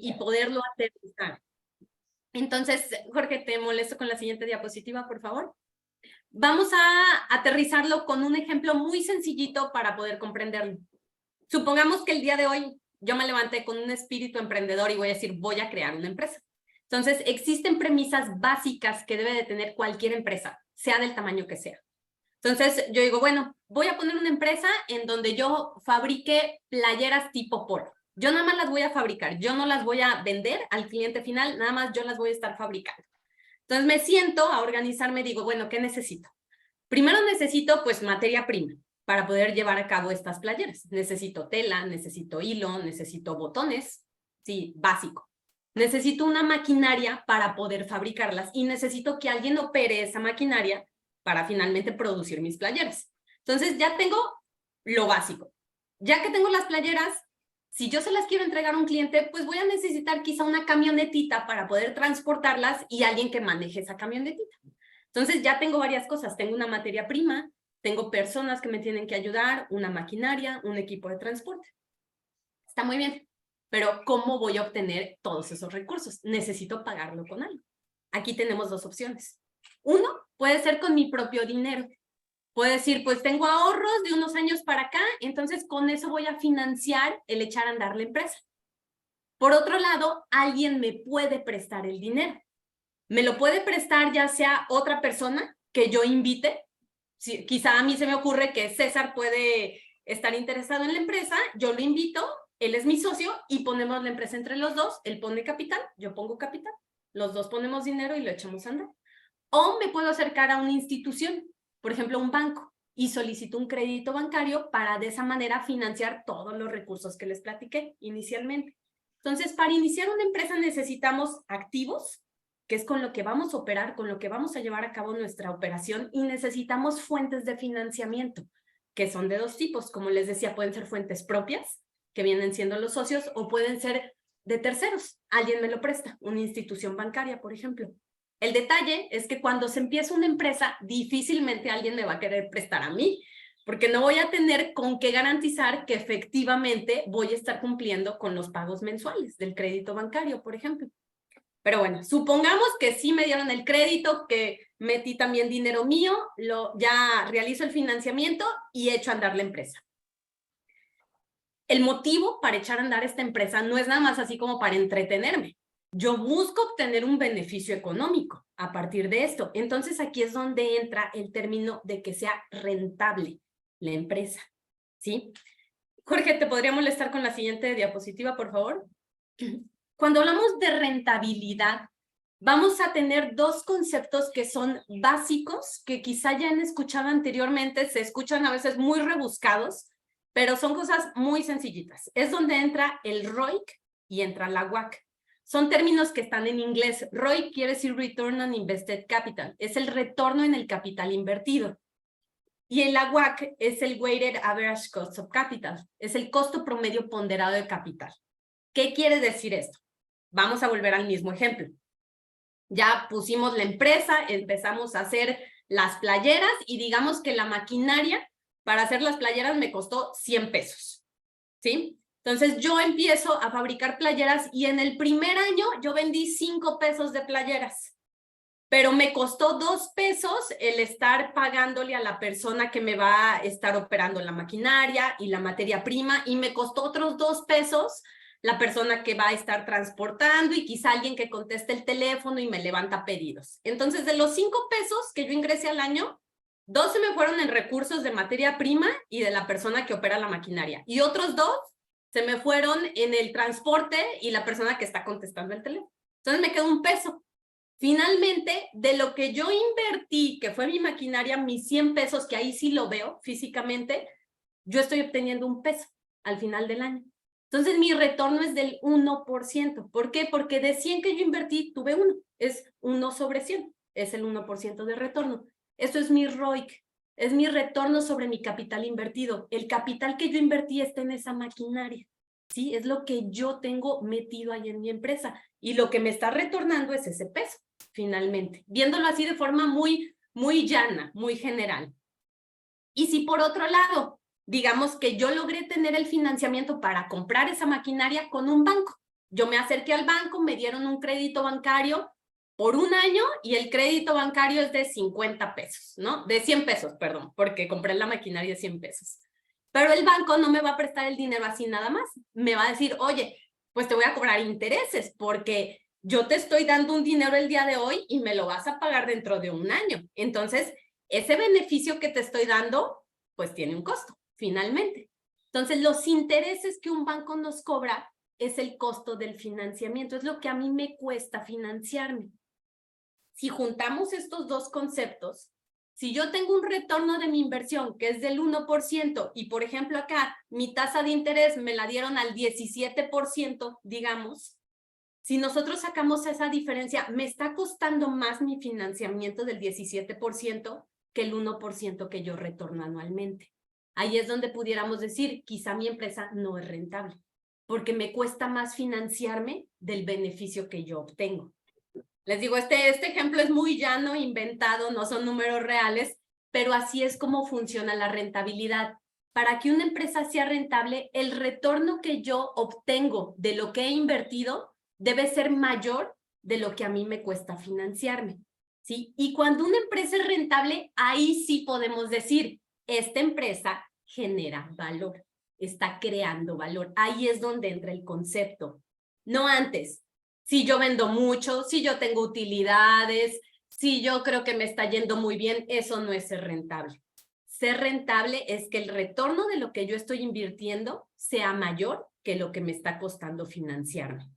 y poderlo aterrizar. Entonces, Jorge, te molesto con la siguiente diapositiva, por favor. Vamos a aterrizarlo con un ejemplo muy sencillito para poder comprenderlo. Supongamos que el día de hoy yo me levanté con un espíritu emprendedor y voy a decir, voy a crear una empresa. Entonces, existen premisas básicas que debe de tener cualquier empresa, sea del tamaño que sea. Entonces, yo digo, bueno, voy a poner una empresa en donde yo fabrique playeras tipo polo. Yo nada más las voy a fabricar, yo no las voy a vender al cliente final, nada más yo las voy a estar fabricando. Entonces me siento a organizarme, digo, bueno, ¿qué necesito? Primero necesito, pues, materia prima para poder llevar a cabo estas playeras. Necesito tela, necesito hilo, necesito botones, sí, básico. Necesito una maquinaria para poder fabricarlas y necesito que alguien opere esa maquinaria para finalmente producir mis playeras. Entonces ya tengo lo básico. Ya que tengo las playeras, si yo se las quiero entregar a un cliente, pues voy a necesitar quizá una camionetita para poder transportarlas y alguien que maneje esa camionetita. Entonces ya tengo varias cosas. Tengo una materia prima, tengo personas que me tienen que ayudar, una maquinaria, un equipo de transporte. Está muy bien, pero ¿cómo voy a obtener todos esos recursos? Necesito pagarlo con algo. Aquí tenemos dos opciones. Uno, puede ser con mi propio dinero. Puedo decir, pues tengo ahorros de unos años para acá, entonces con eso voy a financiar el echar a andar la empresa. Por otro lado, alguien me puede prestar el dinero. Me lo puede prestar ya sea otra persona que yo invite. Si, quizá a mí se me ocurre que César puede estar interesado en la empresa, yo lo invito, él es mi socio y ponemos la empresa entre los dos, él pone capital, yo pongo capital, los dos ponemos dinero y lo echamos a andar. O me puedo acercar a una institución, por ejemplo, un banco, y solicito un crédito bancario para de esa manera financiar todos los recursos que les platiqué inicialmente. Entonces, para iniciar una empresa necesitamos activos, que es con lo que vamos a operar, con lo que vamos a llevar a cabo nuestra operación, y necesitamos fuentes de financiamiento, que son de dos tipos. Como les decía, pueden ser fuentes propias, que vienen siendo los socios, o pueden ser de terceros. Alguien me lo presta, una institución bancaria, por ejemplo. El detalle es que cuando se empieza una empresa, difícilmente alguien me va a querer prestar a mí, porque no voy a tener con qué garantizar que efectivamente voy a estar cumpliendo con los pagos mensuales del crédito bancario, por ejemplo. Pero bueno, supongamos que sí me dieron el crédito, que metí también dinero mío, ya realizo el financiamiento y echo a andar la empresa. El motivo para echar a andar esta empresa no es nada más así como para entretenerme. Yo busco obtener un beneficio económico a partir de esto. Entonces aquí es donde entra el término de que sea rentable la empresa, ¿sí? Jorge, ¿te podría molestar con la siguiente diapositiva, por favor? Cuando hablamos de rentabilidad, vamos a tener dos conceptos que son básicos, que quizá ya han escuchado anteriormente, se escuchan a veces muy rebuscados, pero son cosas muy sencillitas. Es donde entra el ROIC y entra la WACC. Son términos que están en inglés. ROIC quiere decir Return on Invested Capital. Es el retorno en el capital invertido. Y el WACC es el Weighted Average Cost of Capital. Es el costo promedio ponderado de capital. ¿Qué quiere decir esto? Vamos a volver al mismo ejemplo. Ya pusimos la empresa, empezamos a hacer las playeras y digamos que la maquinaria para hacer las playeras me costó 100 pesos, ¿sí? Entonces yo empiezo a fabricar playeras y en el primer año yo vendí 5 pesos de playeras, pero me costó 2 pesos el estar pagándole a la persona que me va a estar operando la maquinaria y la materia prima, y me costó otros 2 pesos la persona que va a estar transportando y quizá alguien que conteste el teléfono y me levanta pedidos. Entonces, de los 5 pesos que yo ingresé al año, 2 se me fueron en recursos de materia prima y de la persona que opera la maquinaria. Y otros 2 se me fueron en el transporte y la persona que está contestando el teléfono. Entonces, me quedó 1 peso. Finalmente, de lo que yo invertí, que fue mi maquinaria, mis 100 pesos, que ahí sí lo veo físicamente, yo estoy obteniendo 1 peso al final del año. Entonces, mi retorno es del 1%. ¿Por qué? Porque de 100 que yo invertí, tuve 1. Es 1 sobre 100. Es el 1% de retorno. Eso es mi ROIC. Es mi retorno sobre mi capital invertido. El capital que yo invertí está en esa maquinaria, ¿sí? Es lo que yo tengo metido ahí en mi empresa. Y lo que me está retornando es ese peso, finalmente. Viéndolo así de forma muy llana, muy general. Y si por otro lado, digamos que yo logré tener el financiamiento para comprar esa maquinaria con un banco. Yo me acerqué al banco, me dieron un crédito bancario por un año y el crédito bancario es de 50 pesos, ¿no? De 100 pesos, perdón, porque compré la maquinaria de 100 pesos. Pero el banco no me va a prestar el dinero así nada más. Me va a decir, oye, pues te voy a cobrar intereses porque yo te estoy dando un dinero el día de hoy y me lo vas a pagar dentro de un año. Entonces, ese beneficio que te estoy dando, pues tiene un costo, finalmente. Entonces, los intereses que un banco nos cobra es el costo del financiamiento, es lo que a mí me cuesta financiarme. Si juntamos estos dos conceptos, si yo tengo un retorno de mi inversión que es del 1% y, por ejemplo, acá mi tasa de interés me la dieron al 17%, digamos, si nosotros sacamos esa diferencia, me está costando más mi financiamiento del 17% que el 1% que yo retorno anualmente. Ahí es donde pudiéramos decir, quizá mi empresa no es rentable, porque me cuesta más financiarme del beneficio que yo obtengo. Les digo, este ejemplo es muy llano, inventado, no son números reales, pero así es como funciona la rentabilidad. Para que una empresa sea rentable, el retorno que yo obtengo de lo que he invertido debe ser mayor de lo que a mí me cuesta financiarme, ¿sí? Y cuando una empresa es rentable, ahí sí podemos decir, esta empresa genera valor, está creando valor. Ahí es donde entra el concepto, no antes. Si yo vendo mucho, si yo tengo utilidades, si yo creo que me está yendo muy bien, eso no es ser rentable. Ser rentable es que el retorno de lo que yo estoy invirtiendo sea mayor que lo que me está costando financiarme,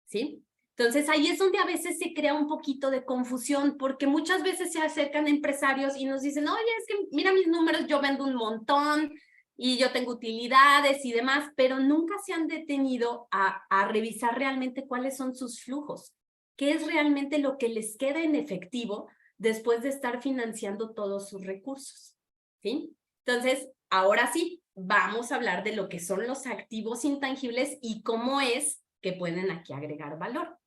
¿sí? Entonces ahí es donde a veces se crea un poquito de confusión, porque muchas veces se acercan empresarios y nos dicen, oye, es que mira mis números, yo vendo un montón, y yo tengo utilidades y demás, pero nunca se han detenido a revisar realmente cuáles son sus flujos, qué es realmente lo que les queda en efectivo después de estar financiando todos sus recursos, ¿sí? Entonces, ahora sí, vamos a hablar de lo que son los activos intangibles y cómo es que pueden aquí agregar valor.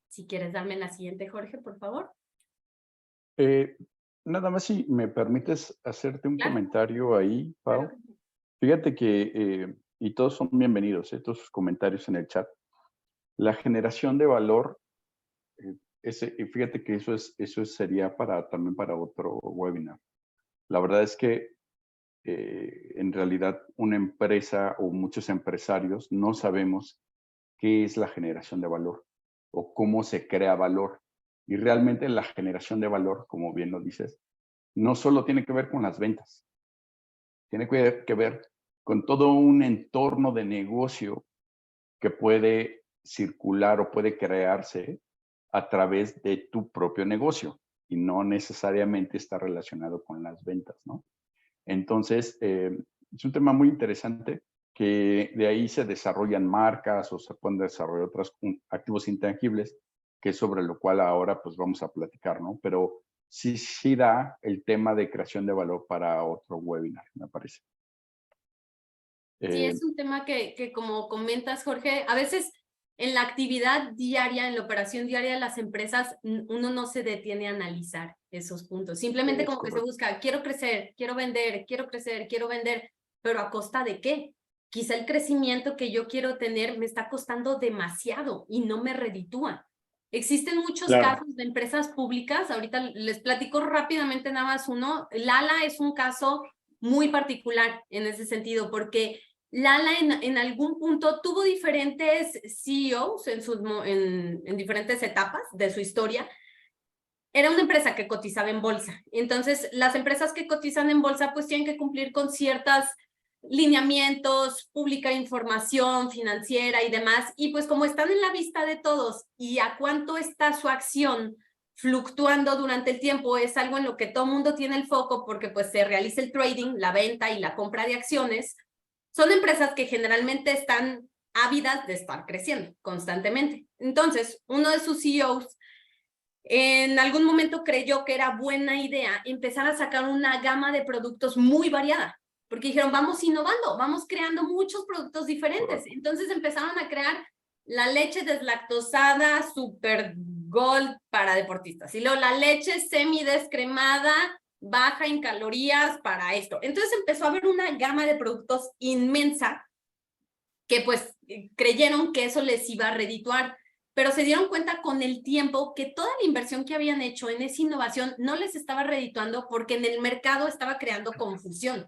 Si quieres darme la siguiente, Jorge, por favor. Nada más si me permites hacerte un Claro. comentario ahí, Pau. Claro. Fíjate que, y todos son bienvenidos, todos sus comentarios en el chat. La generación de valor, fíjate que eso sería también para otro webinar. La verdad es que en realidad una empresa o muchos empresarios no sabemos qué es la generación de valor o cómo se crea valor. Y realmente la generación de valor, como bien lo dices, no solo tiene que ver con las ventas, tiene que ver con todo un entorno de negocio que puede circular o puede crearse a través de tu propio negocio y no necesariamente está relacionado con las ventas, ¿no? Entonces, es un tema muy interesante que de ahí se desarrollan marcas o se pueden desarrollar otros activos intangibles, que es sobre lo cual ahora pues vamos a platicar, ¿no? Pero sí da el tema de creación de valor para otro webinar, me parece. Sí, es un tema que como comentas, Jorge, a veces en la actividad diaria, en la operación diaria de las empresas, uno no se detiene a analizar esos puntos. Simplemente Es como que se correcto. busca, quiero crecer, quiero vender, quiero crecer, quiero vender, pero ¿a costa de qué? Quizá el crecimiento que yo quiero tener me está costando demasiado y no me reditúa. Existen muchos Claro. casos de empresas públicas, ahorita les platico rápidamente nada más uno. Lala es un caso muy particular en ese sentido, porque Lala en algún punto tuvo diferentes CEOs en diferentes etapas de su historia. Era una empresa que cotizaba en bolsa. Entonces, las empresas que cotizan en bolsa pues tienen que cumplir con ciertos lineamientos, publicar información financiera y demás. Y pues como están en la vista de todos y a cuánto está su acción fluctuando durante el tiempo, es algo en lo que todo el mundo tiene el foco porque pues se realiza el trading, la venta y la compra de acciones. Son empresas que generalmente están ávidas de estar creciendo constantemente. Entonces, uno de sus CEOs en algún momento creyó que era buena idea empezar a sacar una gama de productos muy variada, porque dijeron, vamos innovando, vamos creando muchos productos diferentes. Entonces empezaron a crear la leche deslactosada Super Gold para deportistas, y luego la leche semidescremada baja en calorías para esto. Entonces empezó a haber una gama de productos inmensa que pues creyeron que eso les iba a redituar, pero se dieron cuenta con el tiempo que toda la inversión que habían hecho en esa innovación no les estaba redituando porque en el mercado estaba creando confusión.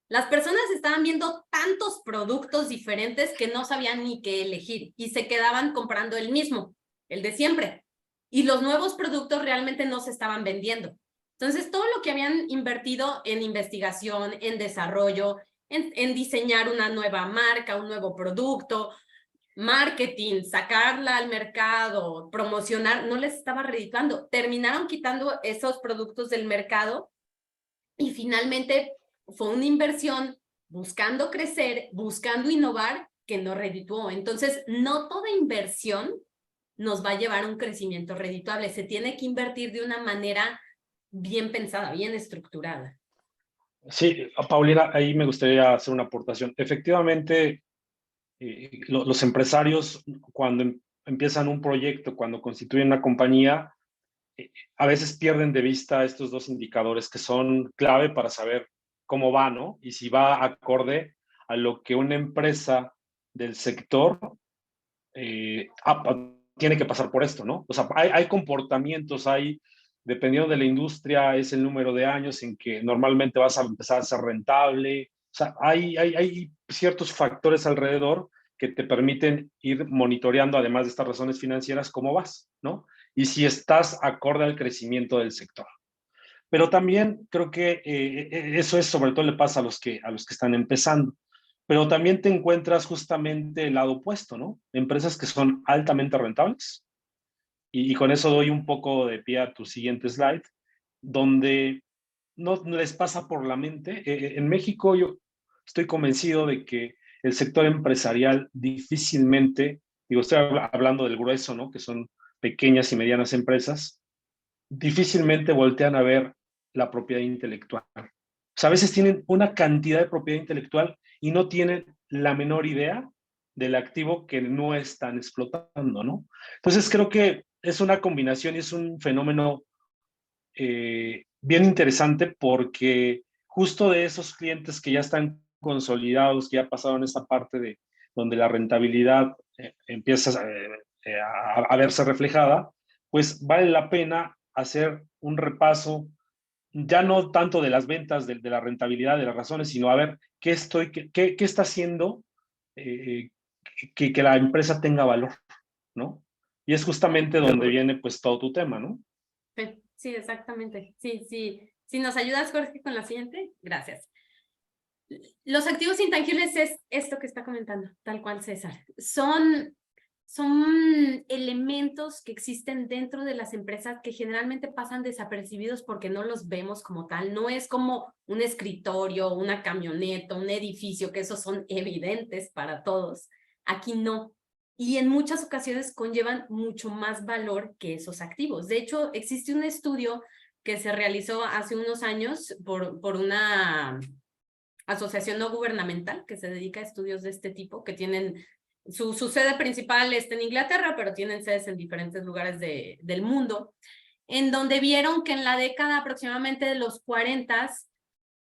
Las personas estaban viendo tantos productos diferentes que no sabían ni qué elegir y se quedaban comprando el mismo, el de siempre. Y los nuevos productos realmente no se estaban vendiendo. Entonces, todo lo que habían invertido en investigación, en desarrollo, en diseñar una nueva marca, un nuevo producto, marketing, sacarla al mercado, promocionar, no les estaba redituando. Terminaron quitando esos productos del mercado y finalmente fue una inversión buscando crecer, buscando innovar, que no redituó. Entonces, no toda inversión nos va a llevar a un crecimiento redituable. Se tiene que invertir de una manera bien pensada, bien estructurada. Sí, Paulina, ahí me gustaría hacer una aportación. Efectivamente, los empresarios, cuando empiezan un proyecto, cuando constituyen una compañía, a veces pierden de vista estos dos indicadores que son clave para saber cómo va, ¿no? Y si va acorde a lo que una empresa del sector tiene que pasar por esto, ¿no? O sea, hay comportamientos, dependiendo de la industria, es el número de años en que normalmente vas a empezar a ser rentable. O sea, hay ciertos factores alrededor que te permiten ir monitoreando, además de estas razones financieras, cómo vas, ¿no? Y si estás acorde al crecimiento del sector. Pero también creo que eso es, sobre todo le pasa a los que están empezando. Pero también te encuentras justamente el lado opuesto, ¿no? Empresas que son altamente rentables. Y con eso doy un poco de pie a tu siguiente slide, donde no les pasa por la mente. En México yo estoy convencido de que el sector empresarial difícilmente, digo, estoy hablando del grueso, ¿no? Que son pequeñas y medianas empresas, difícilmente voltean a ver la propiedad intelectual. O sea, a veces tienen una cantidad de propiedad intelectual y no tienen la menor idea del activo que no están explotando, ¿no? Entonces creo que es una combinación y es un fenómeno bien interesante porque justo de esos clientes que ya están consolidados, que ya pasaron esa parte de donde la rentabilidad empieza a verse reflejada, pues vale la pena hacer un repaso, ya no tanto de las ventas, de la rentabilidad, de las razones, sino a ver qué está haciendo eh, que la empresa tenga valor, ¿no? Y es justamente donde viene pues todo tu tema, ¿no? Sí, exactamente. Sí, sí. Si nos ayudas, Jorge, con la siguiente, gracias. Los activos intangibles es esto que está comentando, tal cual César. Son elementos que existen dentro de las empresas que generalmente pasan desapercibidos porque no los vemos como tal. No es como un escritorio, una camioneta, un edificio, que esos son evidentes para todos. Aquí no. Y en muchas ocasiones conllevan mucho más valor que esos activos. De hecho, existe un estudio que se realizó hace unos años por una asociación no gubernamental que se dedica a estudios de este tipo, que tienen su sede principal está en Inglaterra, pero tienen sedes en diferentes lugares del mundo, en donde vieron que en la década aproximadamente de los 40,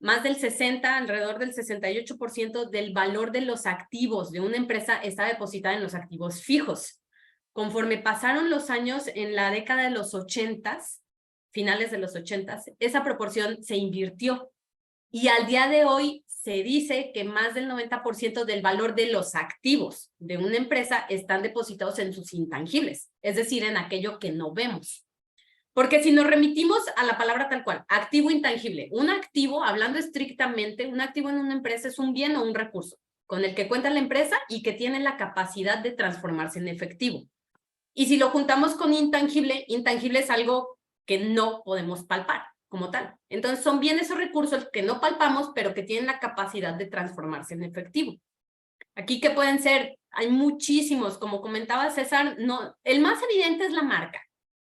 más del 60, alrededor del 68% del valor de los activos de una empresa está depositada en los activos fijos. Conforme pasaron los años, en la década de los 80, finales de los 80, esa proporción se invirtió. Y al día de hoy se dice que más del 90% del valor de los activos de una empresa están depositados en sus intangibles, es decir, en aquello que no vemos. Porque si nos remitimos a la palabra tal cual, activo intangible, un activo, hablando estrictamente, un activo en una empresa es un bien o un recurso con el que cuenta la empresa y que tiene la capacidad de transformarse en efectivo. Y si lo juntamos con intangible, intangible es algo que no podemos palpar como tal. Entonces son bienes o recursos que no palpamos, pero que tienen la capacidad de transformarse en efectivo. Aquí que pueden ser, hay muchísimos, como comentaba César, no, el más evidente es la marca.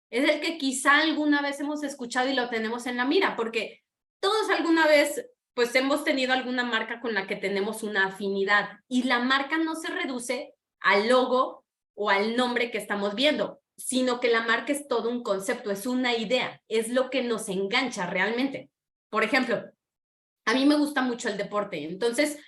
Es el que quizá alguna vez hemos escuchado y lo tenemos en la mira, porque todos alguna vez pues hemos tenido alguna marca con la que tenemos una afinidad y la marca no se reduce al logo o al nombre que estamos viendo, sino que la marca es todo un concepto, es una idea, es lo que nos engancha realmente. Por ejemplo, a mí me gusta mucho el deporte, entonces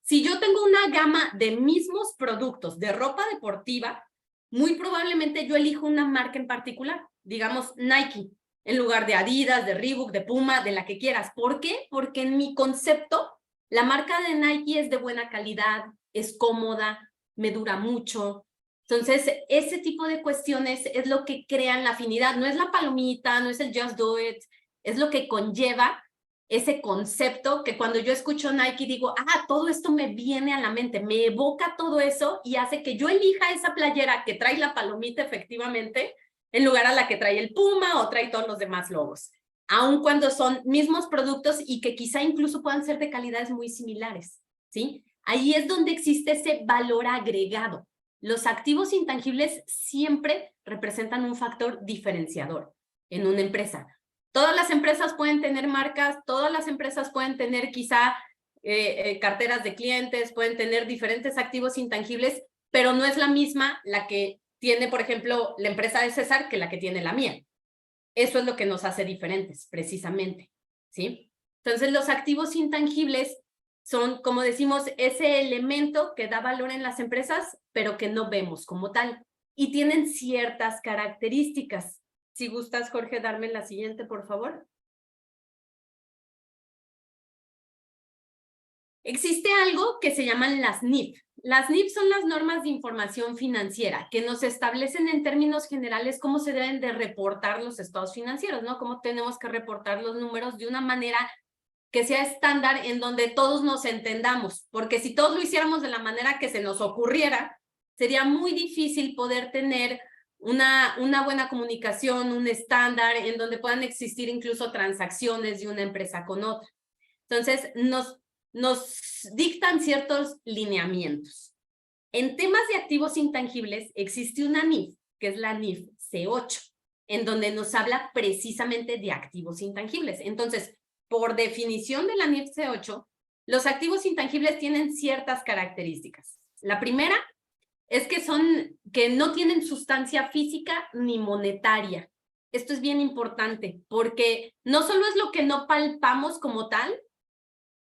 Si yo tengo una gama de mismos productos de ropa deportiva, muy probablemente yo elijo una marca en particular, digamos Nike, en lugar de Adidas, de Reebok, de Puma, de la que quieras. ¿Por qué? Porque en mi concepto, la marca de Nike es de buena calidad, es cómoda, me dura mucho. Entonces, ese tipo de cuestiones es lo que crean la afinidad. No es la palomita, no es el just do it, es lo que conlleva ese concepto que cuando yo escucho Nike digo, todo esto me viene a la mente, me evoca todo eso y hace que yo elija esa playera que trae la palomita efectivamente en lugar a la que trae el Puma o trae todos los demás logos, aun cuando son mismos productos y que quizá incluso puedan ser de calidades muy similares, ¿sí? Ahí es donde existe ese valor agregado. Los activos intangibles siempre representan un factor diferenciador en una empresa. Todas las empresas pueden tener marcas, todas las empresas pueden tener quizá carteras de clientes, pueden tener diferentes activos intangibles, pero no es la misma la que tiene, por ejemplo, la empresa de César que la que tiene la mía. Eso es lo que nos hace diferentes, precisamente, ¿sí? Entonces, los activos intangibles son, como decimos, ese elemento que da valor en las empresas, pero que no vemos como tal. Y tienen ciertas características. Si gustas, Jorge, darme la siguiente, por favor. Existe algo que se llaman las NIF. Las NIF son las normas de información financiera que nos establecen en términos generales cómo se deben de reportar los estados financieros, ¿no? Cómo tenemos que reportar los números de una manera que sea estándar en donde todos nos entendamos, porque si todos lo hiciéramos de la manera que se nos ocurriera, sería muy difícil poder tener una buena comunicación, un estándar en donde puedan existir incluso transacciones de una empresa con otra. Entonces, nos dictan ciertos lineamientos. En temas de activos intangibles existe una NIF, que es la NIF C8, en donde nos habla precisamente de activos intangibles. Entonces, por definición de la NIF C8, los activos intangibles tienen ciertas características. La primera es que no tienen sustancia física ni monetaria. Esto es bien importante porque no solo es lo que no palpamos como tal,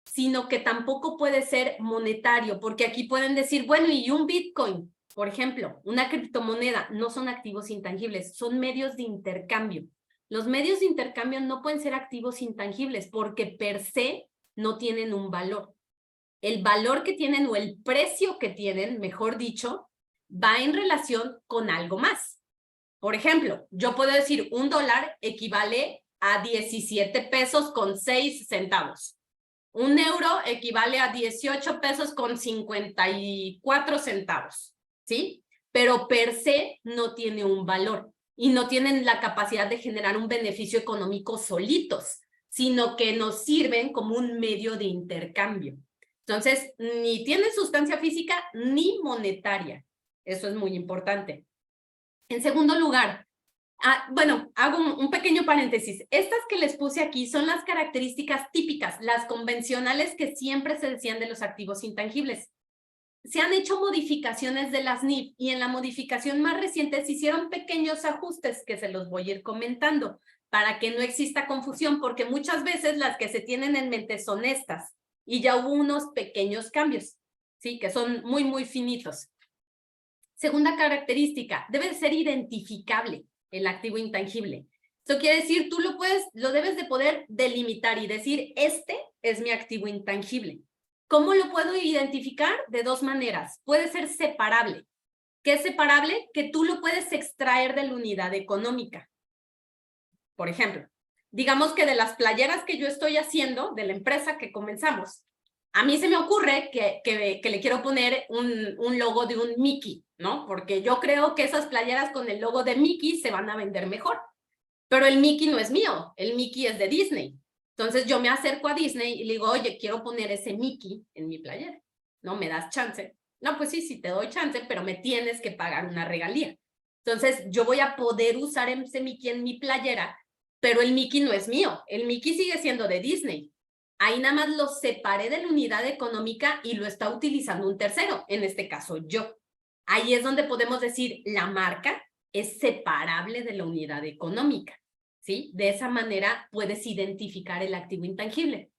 sino que tampoco puede ser monetario, porque aquí pueden decir, bueno, y un Bitcoin, por ejemplo, una criptomoneda, no son activos intangibles, son medios de intercambio. Los medios de intercambio no pueden ser activos intangibles porque per se no tienen un valor. El valor que tienen o el precio que tienen, mejor dicho, va en relación con algo más. Por ejemplo, yo puedo decir $1 equivale a 17 pesos con 6 centavos. €1 equivale a 18 pesos con 54 centavos, ¿sí? Pero per se no tiene un valor y no tienen la capacidad de generar un beneficio económico solitos, sino que nos sirven como un medio de intercambio. Entonces, ni tienen sustancia física ni monetaria. Eso es muy importante. En segundo lugar, bueno, hago un pequeño paréntesis. Estas que les puse aquí son las características típicas, las convencionales que siempre se decían de los activos intangibles. Se han hecho modificaciones de las NIF y en la modificación más reciente se hicieron pequeños ajustes que se los voy a ir comentando para que no exista confusión, porque muchas veces las que se tienen en mente son estas y ya hubo unos pequeños cambios, ¿sí? Que son muy, muy finitos. Segunda característica, debe ser identificable el activo intangible. Eso quiere decir, tú lo debes de poder delimitar y decir, este es mi activo intangible. ¿Cómo lo puedo identificar? De dos maneras. Puede ser separable. ¿Qué es separable? Que tú lo puedes extraer de la unidad económica. Por ejemplo, digamos que de las playeras que yo estoy haciendo, de la empresa que comenzamos, a mí se me ocurre que le quiero poner un logo de un Mickey, ¿no? Porque yo creo que esas playeras con el logo de Mickey se van a vender mejor. Pero el Mickey no es mío, el Mickey es de Disney. Entonces yo me acerco a Disney y le digo, oye, quiero poner ese Mickey en mi playera. ¿No? ¿Me das chance? No, pues sí te doy chance, pero me tienes que pagar una regalía. Entonces yo voy a poder usar ese Mickey en mi playera, pero el Mickey no es mío. El Mickey sigue siendo de Disney. Ahí nada más lo separé de la unidad económica y lo está utilizando un tercero, en este caso yo. Ahí es donde podemos decir la marca es separable de la unidad económica, ¿sí? De esa manera puedes identificar el activo intangible.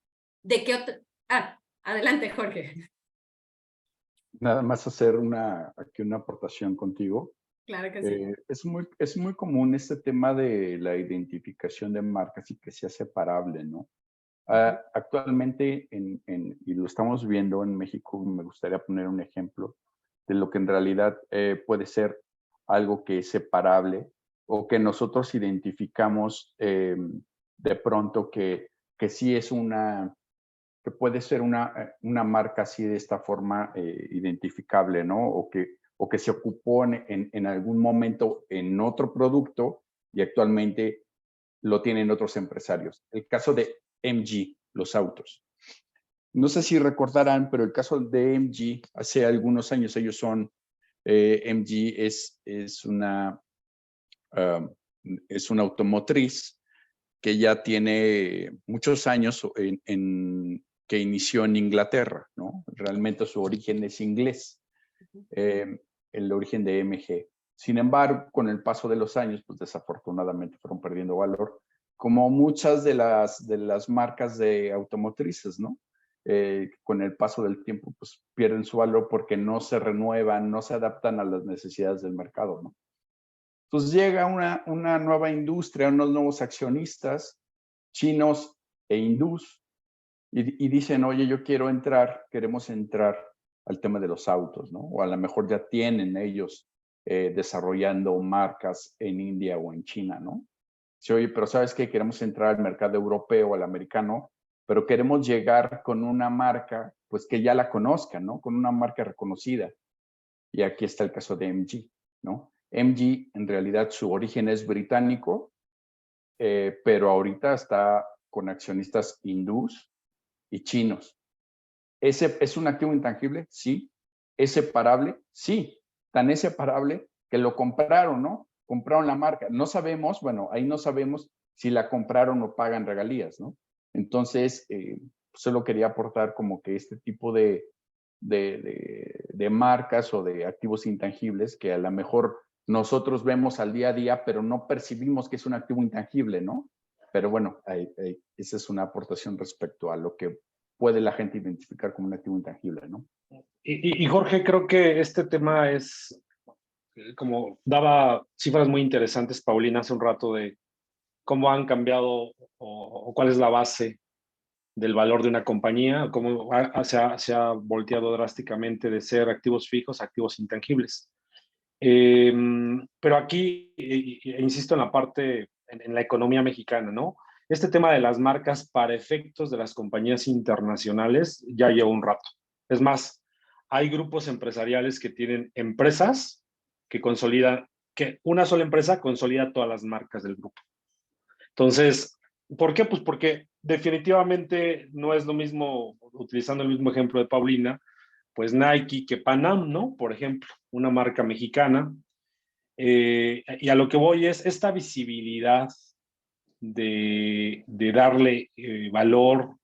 ¿De qué otro? Adelante, Jorge. Nada más hacer aquí una aportación contigo. Claro que sí. Es muy común este tema de la identificación de marcas y que sea separable, ¿no? Actualmente, y lo estamos viendo en México, me gustaría poner un ejemplo de lo que en realidad puede ser algo que es separable o que nosotros identificamos de pronto que sí es que puede ser una marca así de esta forma identificable, ¿no? O que se ocupó en algún momento en otro producto y actualmente lo tienen otros empresarios. El caso de MG, los autos. No sé si recordarán, pero el caso de MG, hace algunos años ellos son, MG es una automotriz que ya tiene muchos años que inició en Inglaterra, ¿no? Realmente su origen es inglés, el origen de MG. Sin embargo, con el paso de los años, pues desafortunadamente fueron perdiendo valor, como muchas de las marcas de automotrices, ¿no? Con el paso del tiempo, pues pierden su valor porque no se renuevan, no se adaptan a las necesidades del mercado, ¿no? Entonces llega una nueva industria, unos nuevos accionistas chinos e hindús y dicen, oye, queremos entrar al tema de los autos, ¿no? O a lo mejor ya tienen ellos desarrollando marcas en India o en China, ¿no? Sí, oye, pero ¿sabes qué? Queremos entrar al mercado europeo, al americano, pero queremos llegar con una marca, pues que ya la conozcan, ¿no? Con una marca reconocida. Y aquí está el caso de MG, ¿no? MG en realidad su origen es británico, pero ahorita está con accionistas hindús y chinos. ¿Es un activo intangible? Sí. ¿Es separable? Sí. Tan es separable que lo compraron, ¿no? Compraron la marca. No sabemos, bueno, ahí no sabemos si la compraron o pagan regalías, ¿no? Entonces, solo quería aportar como que este tipo de marcas o de activos intangibles que a lo mejor nosotros vemos al día a día, pero no percibimos que es un activo intangible, ¿no? Pero bueno, esa es una aportación respecto a lo que puede la gente identificar como un activo intangible, ¿no? Y Jorge, creo que este tema es, como daba cifras muy interesantes, Paulina, hace un rato de cómo han cambiado o cuál es la base del valor de una compañía, cómo se ha volteado drásticamente de ser activos fijos a activos intangibles. Pero aquí, insisto en la parte, en la economía mexicana, ¿no? Este tema de las marcas para efectos de las compañías internacionales ya lleva un rato. Es más, hay grupos empresariales que tienen empresas que consolidan, que una sola empresa consolida todas las marcas del grupo. Entonces, ¿por qué? Pues porque definitivamente no es lo mismo, utilizando el mismo ejemplo de Paulina, pues Nike que Panam, ¿no? Por ejemplo, una marca mexicana. Y a lo que voy es esta visibilidad de darle valor,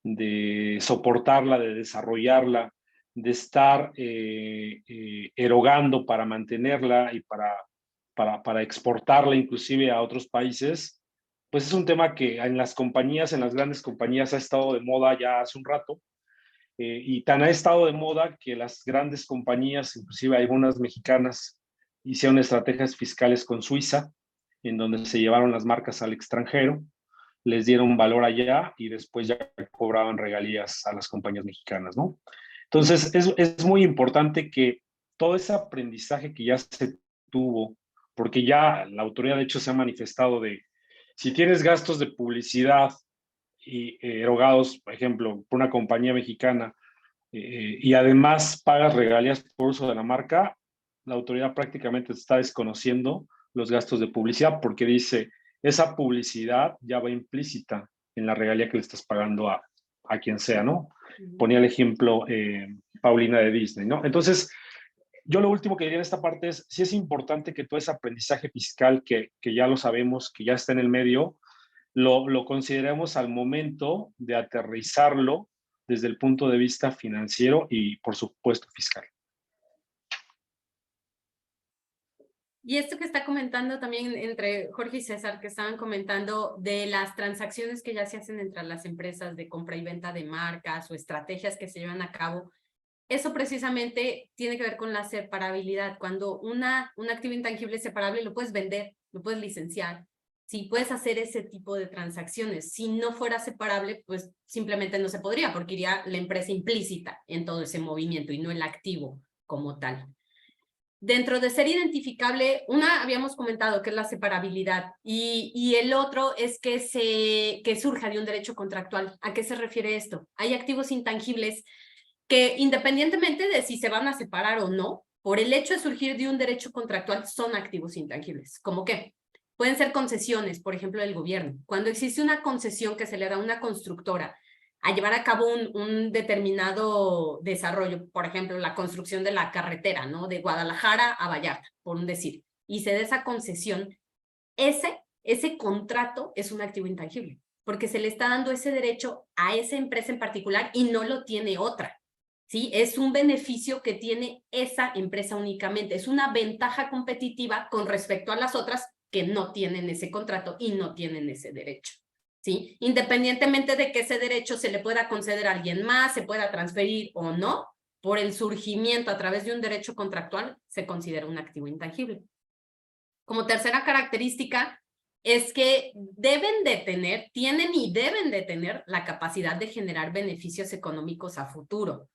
de soportarla, de desarrollarla, de estar erogando para mantenerla y para exportarla inclusive a otros países, pues es un tema que en las compañías, en las grandes compañías ha estado de moda ya hace un rato. Y tan ha estado de moda que las grandes compañías, inclusive algunas mexicanas, hicieron estrategias fiscales con Suiza, en donde se llevaron las marcas al extranjero, les dieron valor allá y después ya cobraban regalías a las compañías mexicanas, ¿no? Entonces, es muy importante que todo ese aprendizaje que ya se tuvo, porque ya la autoridad de hecho se ha manifestado de, si tienes gastos de publicidad y erogados, por ejemplo, por una compañía mexicana, y además pagas regalías por uso de la marca, la autoridad prácticamente está desconociendo los gastos de publicidad porque dice, esa publicidad ya va implícita en la regalía que le estás pagando a quien sea, ¿no? Ponía el ejemplo Paulina de Disney, ¿no? Entonces, yo lo último que diría en esta parte es, sí es importante que todo ese aprendizaje fiscal que ya lo sabemos, que ya está en el medio, lo consideremos al momento de aterrizarlo desde el punto de vista financiero y, por supuesto, fiscal. Y esto que está comentando también entre Jorge y César, que estaban comentando de las transacciones que ya se hacen entre las empresas de compra y venta de marcas o estrategias que se llevan a cabo, eso precisamente tiene que ver con la separabilidad. Cuando un activo intangible es separable, lo puedes vender, lo puedes licenciar, sí, puedes hacer ese tipo de transacciones. Si no fuera separable, pues simplemente no se podría, porque iría la empresa implícita en todo ese movimiento y no el activo como tal. Dentro de ser identificable, una habíamos comentado que es la separabilidad y el otro es que surja de un derecho contractual. ¿A qué se refiere esto? Hay activos intangibles que independientemente de si se van a separar o no, por el hecho de surgir de un derecho contractual, son activos intangibles. ¿Cómo qué? Pueden ser concesiones, por ejemplo, del gobierno. Cuando existe una concesión que se le da a una constructora a llevar a cabo un determinado desarrollo, por ejemplo, la construcción de la carretera, ¿no? De Guadalajara a Vallarta, por un decir, y se da esa concesión, ese contrato es un activo intangible, porque se le está dando ese derecho a esa empresa en particular y no lo tiene otra, ¿sí? Es un beneficio que tiene esa empresa únicamente, es una ventaja competitiva con respecto a las otras que no tienen ese contrato y no tienen ese derecho. ¿Sí? Independientemente de que ese derecho se le pueda conceder a alguien más, se pueda transferir o no, por el surgimiento a través de un derecho contractual, se considera un activo intangible. Como tercera característica, es que tienen y deben de tener la capacidad de generar beneficios económicos a futuro.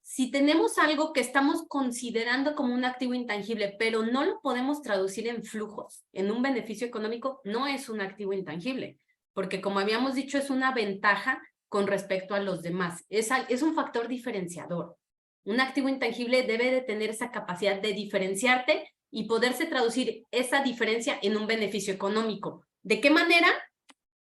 Si tenemos algo que estamos considerando como un activo intangible, pero no lo podemos traducir en flujos, en un beneficio económico, no es un activo intangible, porque como habíamos dicho, es una ventaja con respecto a los demás. Es un factor diferenciador. Un activo intangible debe de tener esa capacidad de diferenciarte y poderse traducir esa diferencia en un beneficio económico. ¿De qué manera?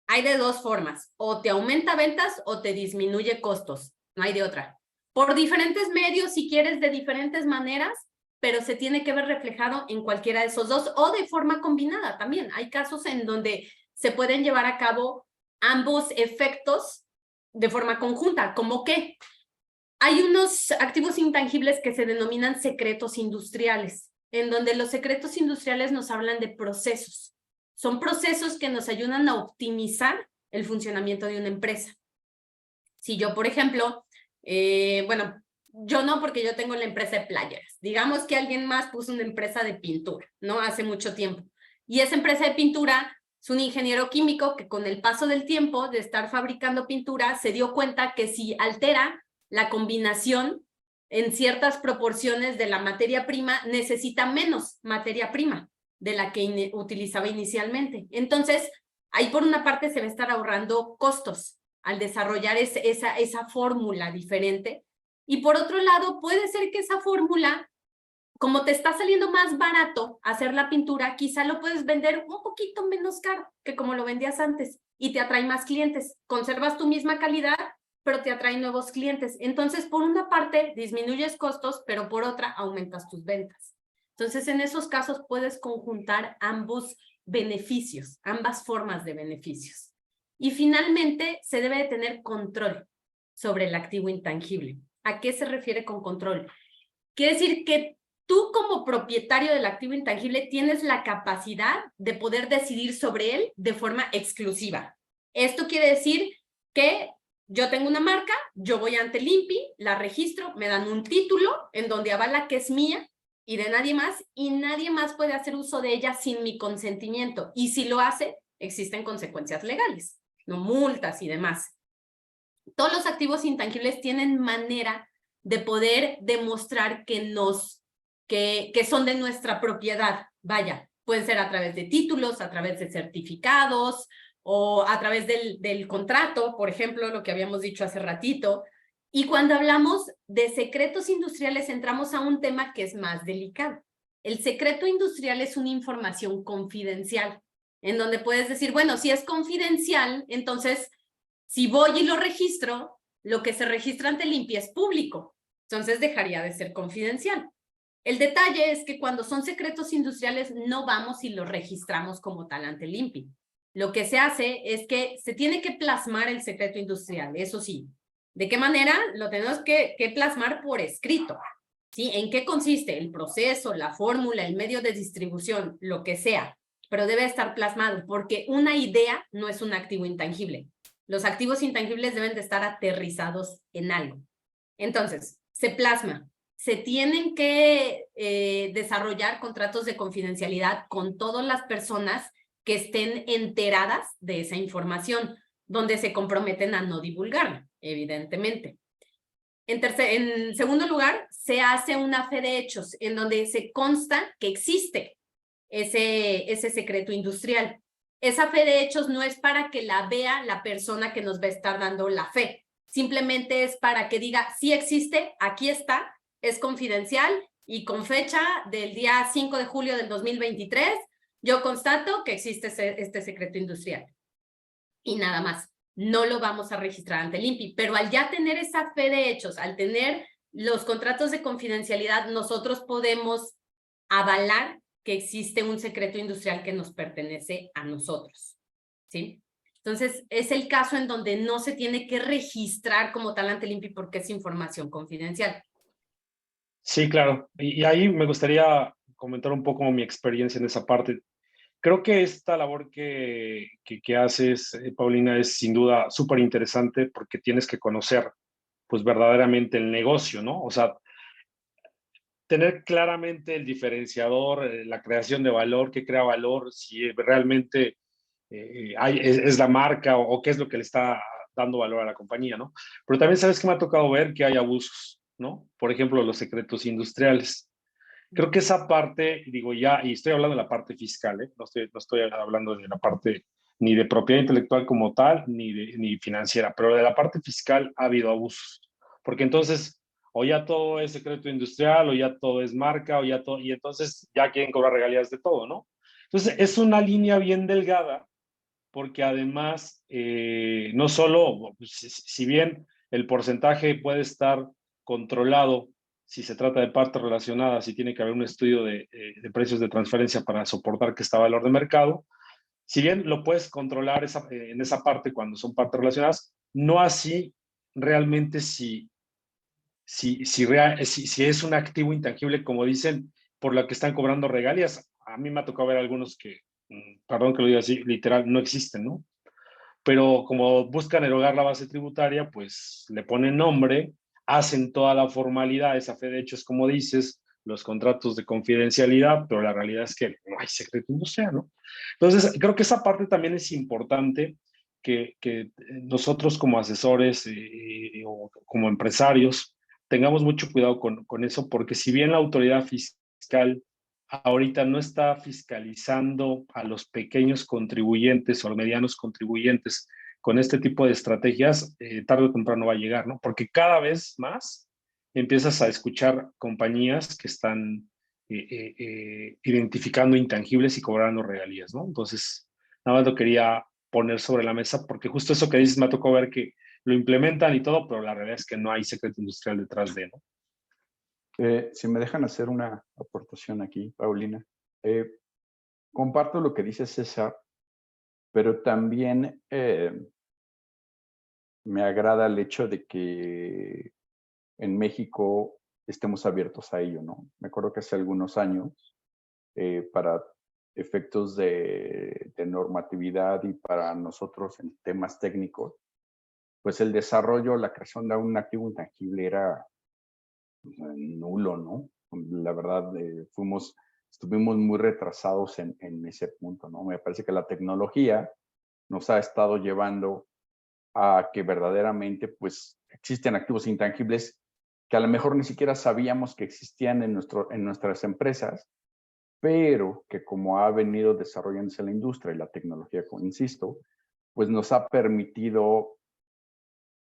Hay de dos formas. O te aumenta ventas o te disminuye costos. No hay de otra. Por diferentes medios, si quieres, de diferentes maneras, pero se tiene que ver reflejado en cualquiera de esos dos o de forma combinada también. Hay casos en donde se pueden llevar a cabo ambos efectos de forma conjunta, como que hay unos activos intangibles que se denominan secretos industriales, en donde los secretos industriales nos hablan de procesos. Son procesos que nos ayudan a optimizar el funcionamiento de una empresa. Si yo, por ejemplo, bueno, yo no, porque yo tengo la empresa de playeras. Digamos que alguien más puso una empresa de pintura, ¿no? Hace mucho tiempo. Y esa empresa de pintura es un ingeniero químico que con el paso del tiempo de estar fabricando pintura se dio cuenta que si altera la combinación en ciertas proporciones de la materia prima, necesita menos materia prima de la que utilizaba inicialmente. Entonces, ahí por una parte se va a estar ahorrando costos al desarrollar esa fórmula diferente. Y por otro lado, puede ser que esa fórmula, como te está saliendo más barato hacer la pintura, quizá lo puedes vender un poquito menos caro que como lo vendías antes y te atrae más clientes. Conservas tu misma calidad, pero te atraen nuevos clientes. Entonces, por una parte, disminuyes costos, pero por otra, aumentas tus ventas. Entonces, en esos casos puedes conjuntar ambos beneficios, ambas formas de beneficios. Y finalmente, se debe de tener control sobre el activo intangible. ¿A qué se refiere con control? Quiere decir que tú como propietario del activo intangible tienes la capacidad de poder decidir sobre él de forma exclusiva. Esto quiere decir que yo tengo una marca, yo voy ante el INPI, la registro, me dan un título en donde avala que es mía y de nadie más, y nadie más puede hacer uso de ella sin mi consentimiento. Y si lo hace, existen consecuencias legales, no multas y demás. Todos los activos intangibles tienen manera de poder demostrar que son de nuestra propiedad. Vaya, pueden ser a través de títulos, a través de certificados o a través del contrato, por ejemplo, lo que habíamos dicho hace ratito. Y cuando hablamos de secretos industriales, entramos a un tema que es más delicado. El secreto industrial es una información confidencial, en donde puedes decir, bueno, si es confidencial, entonces, si voy y lo registro, lo que se registra ante el INPI es público. Entonces dejaría de ser confidencial. El detalle es que cuando son secretos industriales no vamos y los registramos como tal ante el INPI. Lo que se hace es que se tiene que plasmar el secreto industrial, eso sí. ¿De qué manera? Lo tenemos que plasmar por escrito. ¿Sí? ¿En qué consiste? El proceso, la fórmula, el medio de distribución, lo que sea. Pero debe estar plasmado porque una idea no es un activo intangible. Los activos intangibles deben de estar aterrizados en algo. Entonces, se plasma. Se tienen que desarrollar contratos de confidencialidad con todas las personas que estén enteradas de esa información, donde se comprometen a no divulgarla, evidentemente. En segundo lugar, se hace una fe de hechos en donde se consta que existe ese secreto industrial. Esa fe de hechos no es para que la vea la persona que nos va a estar dando la fe, simplemente es para que diga, sí existe, aquí está, es confidencial y con fecha del día 5 de julio del 2023, yo constato que existe este secreto industrial. Y nada más. No lo vamos a registrar ante el INPI, pero al ya tener esa fe de hechos, al tener los contratos de confidencialidad, nosotros podemos avalar que existe un secreto industrial que nos pertenece a nosotros, ¿sí? Entonces, es el caso en donde no se tiene que registrar como tal ante el INPI porque es información confidencial. Sí, claro. Y ahí me gustaría comentar un poco mi experiencia en esa parte. Creo que esta labor que haces, Paulina, es sin duda súper interesante porque tienes que conocer, pues, verdaderamente el negocio, ¿no? O sea, tener claramente el diferenciador, la creación de valor, qué crea valor, si realmente es la marca o qué es lo que le está dando valor a la compañía, ¿no? Pero también sabes que me ha tocado ver que hay abusos, ¿no? Por ejemplo, los secretos industriales. Creo que esa parte, digo ya, y estoy hablando de la parte fiscal, ¿eh? No estoy hablando de la parte ni de propiedad intelectual como tal, ni financiera, pero de la parte fiscal ha habido abusos. Porque entonces, o ya todo es secreto industrial, o ya todo es marca, o ya todo, y entonces ya quieren cobrar regalías de todo, ¿no? Entonces, es una línea bien delgada, porque además, no solo, si bien el porcentaje puede estar controlado, si se trata de partes relacionadas, si tiene que haber un estudio de precios de transferencia para soportar que está valor de mercado, si bien lo puedes controlar en esa parte cuando son partes relacionadas, no así realmente si es un activo intangible, como dicen, por la que están cobrando regalías. A mí me ha tocado ver algunos que, perdón que lo diga así, literal, no existen, ¿no? Pero como buscan erogar la base tributaria, pues le ponen nombre, hacen toda la formalidad, esa fe de hechos, como dices, los contratos de confidencialidad, pero la realidad es que no hay secreto industrial, ¿no? Entonces, creo que esa parte también es importante que nosotros como asesores o como empresarios tengamos mucho cuidado con eso, porque si bien la autoridad fiscal ahorita no está fiscalizando a los pequeños contribuyentes o medianos contribuyentes con este tipo de estrategias, tarde o temprano va a llegar, ¿no? Porque cada vez más empiezas a escuchar compañías que están identificando intangibles y cobrando regalías, ¿no? Entonces, nada más lo quería poner sobre la mesa porque justo eso que dices me ha tocado ver que lo implementan y todo, pero la realidad es que no hay secreto industrial detrás de, ¿no? Si me dejan hacer una aportación aquí, Paulina. Comparto lo que dice César, pero también me agrada el hecho de que en México estemos abiertos a ello, ¿no? Me acuerdo que hace algunos años, para efectos de normatividad y para nosotros en temas técnicos, pues el desarrollo, la creación de un activo intangible era nulo, ¿no? La verdad, estuvimos muy retrasados en ese punto, ¿no? Me parece que la tecnología nos ha estado llevando a que verdaderamente, pues, existen activos intangibles que a lo mejor ni siquiera sabíamos que existían en nuestras empresas, pero que como ha venido desarrollándose la industria y la tecnología, insisto, pues nos ha permitido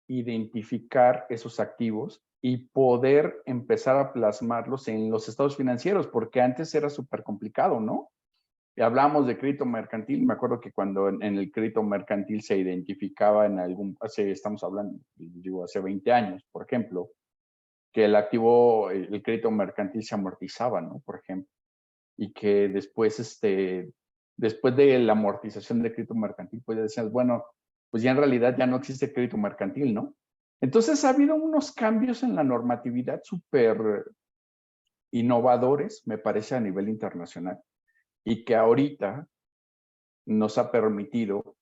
identificar esos activos y poder empezar a plasmarlos en los estados financieros, porque antes era súper complicado, ¿no? Y hablamos de crédito mercantil, me acuerdo que cuando en el crédito mercantil se identificaba estamos hablando, digo, hace 20 años, por ejemplo, que el crédito mercantil se amortizaba, ¿no? Por ejemplo, y que después de la amortización del crédito mercantil, pues decías, bueno, pues ya en realidad ya no existe crédito mercantil, ¿no? Entonces ha habido unos cambios en la normatividad súper innovadores, me parece, a nivel internacional, y que ahorita nos ha permitido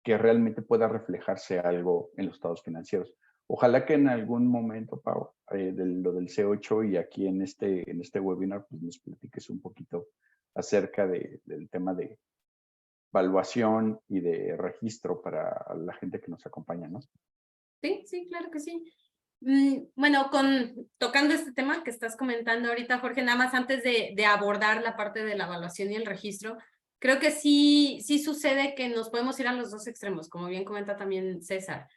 que realmente pueda reflejarse algo en los estados financieros. Ojalá que en algún momento, Pau, lo del C8 y aquí en este webinar, pues nos platiques un poquito acerca del tema de evaluación y de registro para la gente que nos acompaña, ¿no? Sí, sí, claro que sí. Bueno, tocando este tema que estás comentando ahorita, Jorge, nada más antes de abordar la parte de la evaluación y el registro, creo que sí sucede que nos podemos ir a los dos extremos, como bien comenta también César.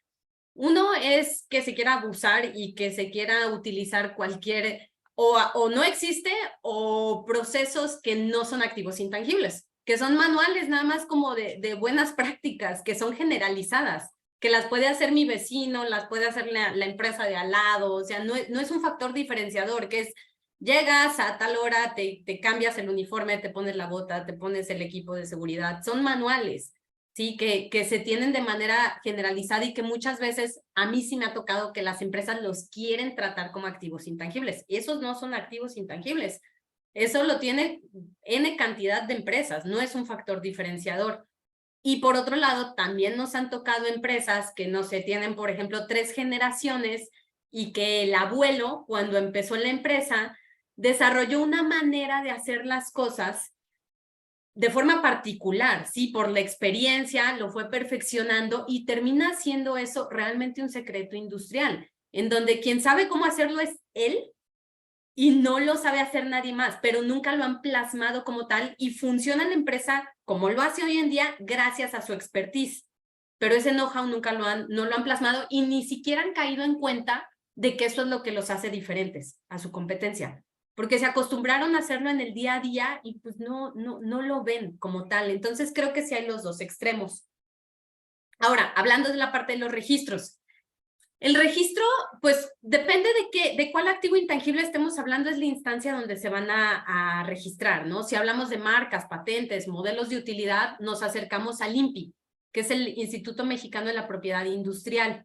Uno es que se quiera abusar y que se quiera utilizar cualquier, o no existe, o procesos que no son activos intangibles, que son manuales nada más como de buenas prácticas, que son generalizadas, que las puede hacer mi vecino, las puede hacer la empresa de al lado, o sea, no es un factor diferenciador, que es, llegas a tal hora, te cambias el uniforme, te pones la bota, te pones el equipo de seguridad, son manuales. Sí, que se tienen de manera generalizada y que muchas veces a mí sí me ha tocado que las empresas los quieren tratar como activos intangibles. Y esos no son activos intangibles. Eso lo tiene N cantidad de empresas, no es un factor diferenciador. Y por otro lado, también nos han tocado empresas que no se tienen, por ejemplo, 3 generaciones y que el abuelo, cuando empezó la empresa, desarrolló una manera de hacer las cosas de forma particular, sí, por la experiencia, lo fue perfeccionando y termina siendo eso realmente un secreto industrial, en donde quien sabe cómo hacerlo es él y no lo sabe hacer nadie más, pero nunca lo han plasmado como tal y funciona la empresa como lo hace hoy en día gracias a su expertise. Pero ese know-how nunca no lo han plasmado y ni siquiera han caído en cuenta de que eso es lo que los hace diferentes a su competencia. Porque se acostumbraron a hacerlo en el día a día y pues no lo ven como tal. Entonces creo que sí hay los dos extremos. Ahora, hablando de la parte de los registros. El registro, pues depende de cuál activo intangible estemos hablando, es la instancia donde se van a registrar, ¿no? Si hablamos de marcas, patentes, modelos de utilidad, nos acercamos al INPI, que es el Instituto Mexicano de la Propiedad Industrial.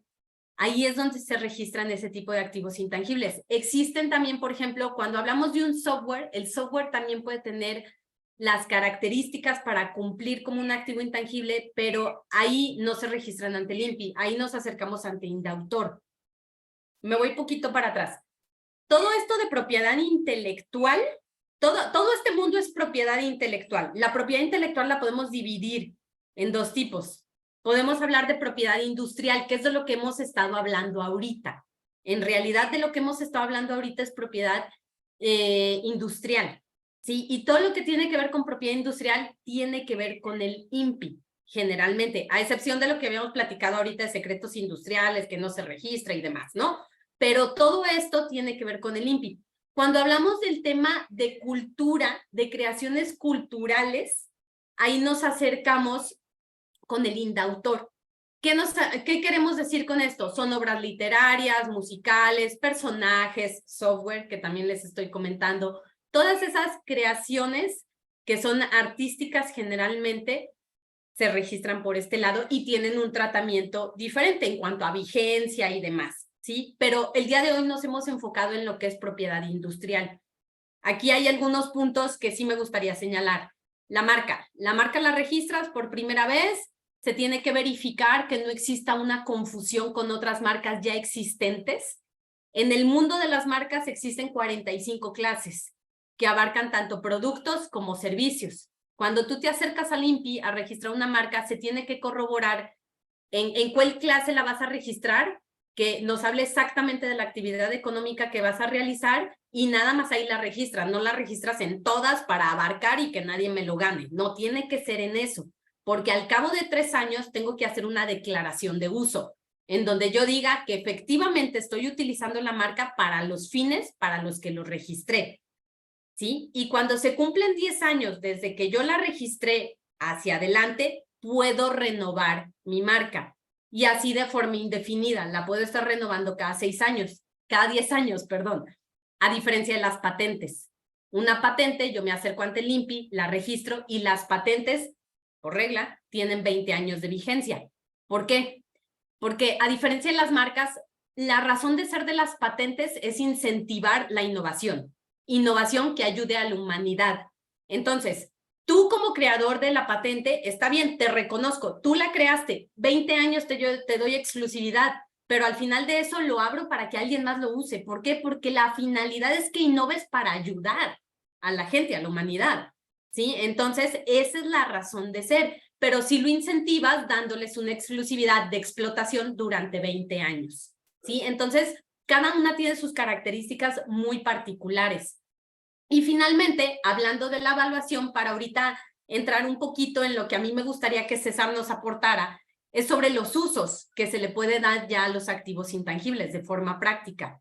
Ahí es donde se registran ese tipo de activos intangibles. Existen también, por ejemplo, cuando hablamos de un software, el software también puede tener las características para cumplir como un activo intangible, pero ahí no se registran ante el INPI, ahí nos acercamos ante Indautor. Me voy poquito para atrás. Todo esto de propiedad intelectual, todo este mundo es propiedad intelectual. La propiedad intelectual la podemos dividir en 2 tipos. Podemos hablar de propiedad industrial, que es de lo que hemos estado hablando ahorita. En realidad, de lo que hemos estado hablando ahorita es propiedad industrial, ¿sí? Y todo lo que tiene que ver con propiedad industrial tiene que ver con el INPI, generalmente, a excepción de lo que habíamos platicado ahorita de secretos industriales, que no se registra y demás, ¿no? Pero todo esto tiene que ver con el INPI. Cuando hablamos del tema de cultura, de creaciones culturales, ahí nos acercamos con el Indautor. ¿Qué queremos decir con esto? Son obras literarias, musicales, personajes, software, que también les estoy comentando. Todas esas creaciones que son artísticas generalmente se registran por este lado y tienen un tratamiento diferente en cuanto a vigencia y demás, ¿sí? Pero el día de hoy nos hemos enfocado en lo que es propiedad industrial. Aquí hay algunos puntos que sí me gustaría señalar. La marca la registras por primera vez, se tiene que verificar que no exista una confusión con otras marcas ya existentes. En el mundo de las marcas existen 45 clases que abarcan tanto productos como servicios. Cuando tú te acercas al INPI a registrar una marca, se tiene que corroborar en cuál clase la vas a registrar, que nos hable exactamente de la actividad económica que vas a realizar y nada más ahí la registras. No la registras en todas para abarcar y que nadie me lo gane. No tiene que ser en eso, porque al cabo de 3 años tengo que hacer una declaración de uso, en donde yo diga que efectivamente estoy utilizando la marca para los fines para los que lo registré, ¿sí? Y cuando se cumplen 10 años desde que yo la registré hacia adelante, puedo renovar mi marca. Y así de forma indefinida, la puedo estar renovando cada 6 años, cada 10 años, perdón, a diferencia de las patentes. Una patente, yo me acerco ante el INPI, la registro y las patentes, por regla, tienen 20 años de vigencia. ¿Por qué? Porque a diferencia de las marcas, la razón de ser de las patentes es incentivar la innovación que ayude a la humanidad. Entonces, tú como creador de la patente, está bien, te reconozco, tú la creaste, 20 años te doy exclusividad, pero al final de eso lo abro para que alguien más lo use. ¿Por qué? Porque la finalidad es que innoves para ayudar a la gente, a la humanidad, ¿sí? Entonces, esa es la razón de ser, pero si lo incentivas dándoles una exclusividad de explotación durante 20 años, ¿sí? Entonces, cada una tiene sus características muy particulares. Y finalmente, hablando de la evaluación, para ahorita entrar un poquito en lo que a mí me gustaría que César nos aportara, es sobre los usos que se le puede dar ya a los activos intangibles de forma práctica.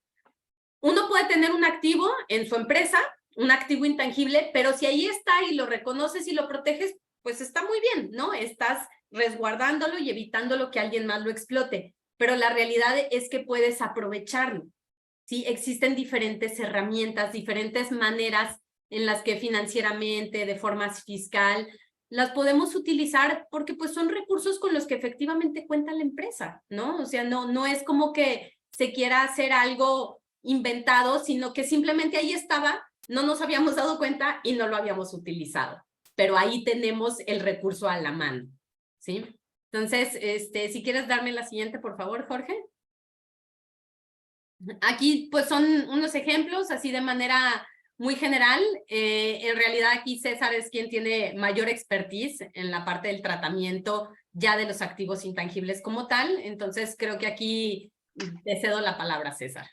Uno puede tener un activo en su empresa, un activo intangible, pero si ahí está y lo reconoces y lo proteges, pues está muy bien, ¿no? Estás resguardándolo y evitándolo que alguien más lo explote, pero la realidad es que puedes aprovecharlo, ¿sí? Existen diferentes herramientas, diferentes maneras en las que financieramente, de forma fiscal, las podemos utilizar porque pues son recursos con los que efectivamente cuenta la empresa, ¿no? O sea, no es como que se quiera hacer algo inventado, sino que simplemente ahí estaba, no nos habíamos dado cuenta y no lo habíamos utilizado. Pero ahí tenemos el recurso a la mano, ¿sí? Entonces, si quieres darme la siguiente, por favor, Jorge. Aquí pues son unos ejemplos así de manera muy general. En realidad aquí César es quien tiene mayor expertise en la parte del tratamiento ya de los activos intangibles como tal. Entonces creo que aquí te cedo la palabra, César.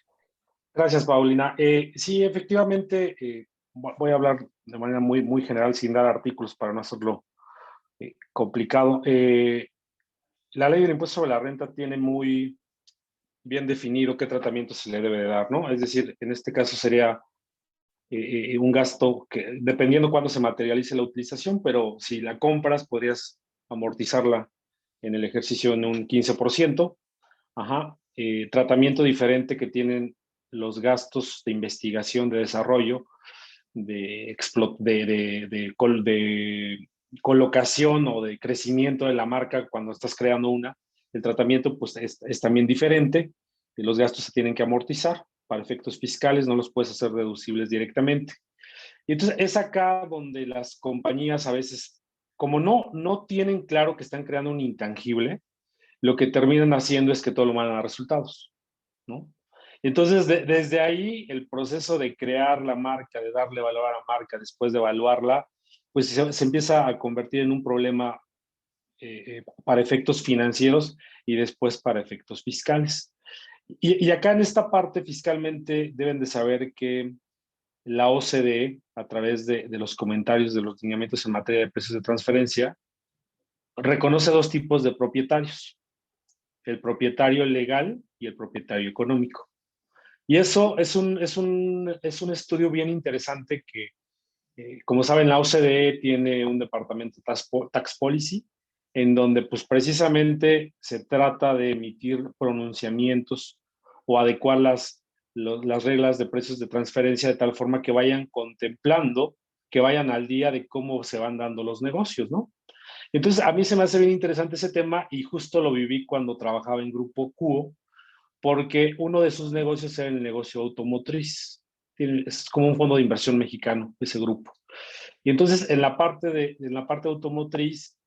Gracias, Paulina. Sí, efectivamente, voy a hablar de manera muy general, sin dar artículos para no hacerlo complicado. La ley del impuesto sobre la renta tiene muy bien definido qué tratamiento se le debe de dar, ¿no? Es decir, en este caso sería un gasto que, dependiendo cuándo se materialice la utilización, pero si la compras, podrías amortizarla en el ejercicio en un 15%. Ajá. Tratamiento diferente que tienen los gastos de investigación, de desarrollo, de colocación o de crecimiento de la marca cuando estás creando una. El tratamiento pues es también diferente. Los gastos se tienen que amortizar. Para efectos fiscales no los puedes hacer deducibles directamente. Y entonces es acá donde las compañías a veces, como no tienen claro que están creando un intangible, lo que terminan haciendo es que todo lo mandan a resultados, ¿no? Entonces, desde ahí, el proceso de crear la marca, de darle valor a la marca, después de evaluarla, pues se empieza a convertir en un problema para efectos financieros y después para efectos fiscales. Y acá en esta parte fiscalmente deben de saber que la OCDE, a través de los comentarios de los lineamientos en materia de precios de transferencia, reconoce dos tipos de propietarios: el propietario legal y el propietario económico. Y eso es un estudio bien interesante que, como saben, la OCDE tiene un departamento Tax Policy, en donde pues precisamente se trata de emitir pronunciamientos o adecuar las reglas de precios de transferencia de tal forma que vayan contemplando, que vayan al día de cómo se van dando los negocios, ¿no? Entonces, a mí se me hace bien interesante ese tema y justo lo viví cuando trabajaba en Grupo Cuo, porque uno de sus negocios era el negocio automotriz. Es como un fondo de inversión mexicano, ese grupo. Y entonces, en la parte automotriz,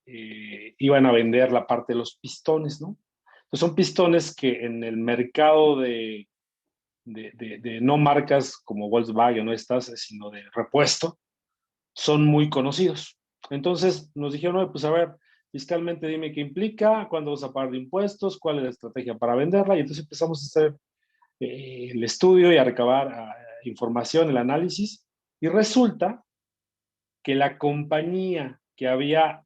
iban a vender la parte de los pistones, ¿no? Entonces, son pistones que en el mercado de no marcas como Volkswagen, no estas, sino de repuesto, son muy conocidos. Entonces nos dijeron, no, pues a ver, fiscalmente dime qué implica, cuándo vas a pagar de impuestos, cuál es la estrategia para venderla. Y entonces empezamos a hacer el estudio y a recabar información, el análisis. Y resulta que la compañía que había,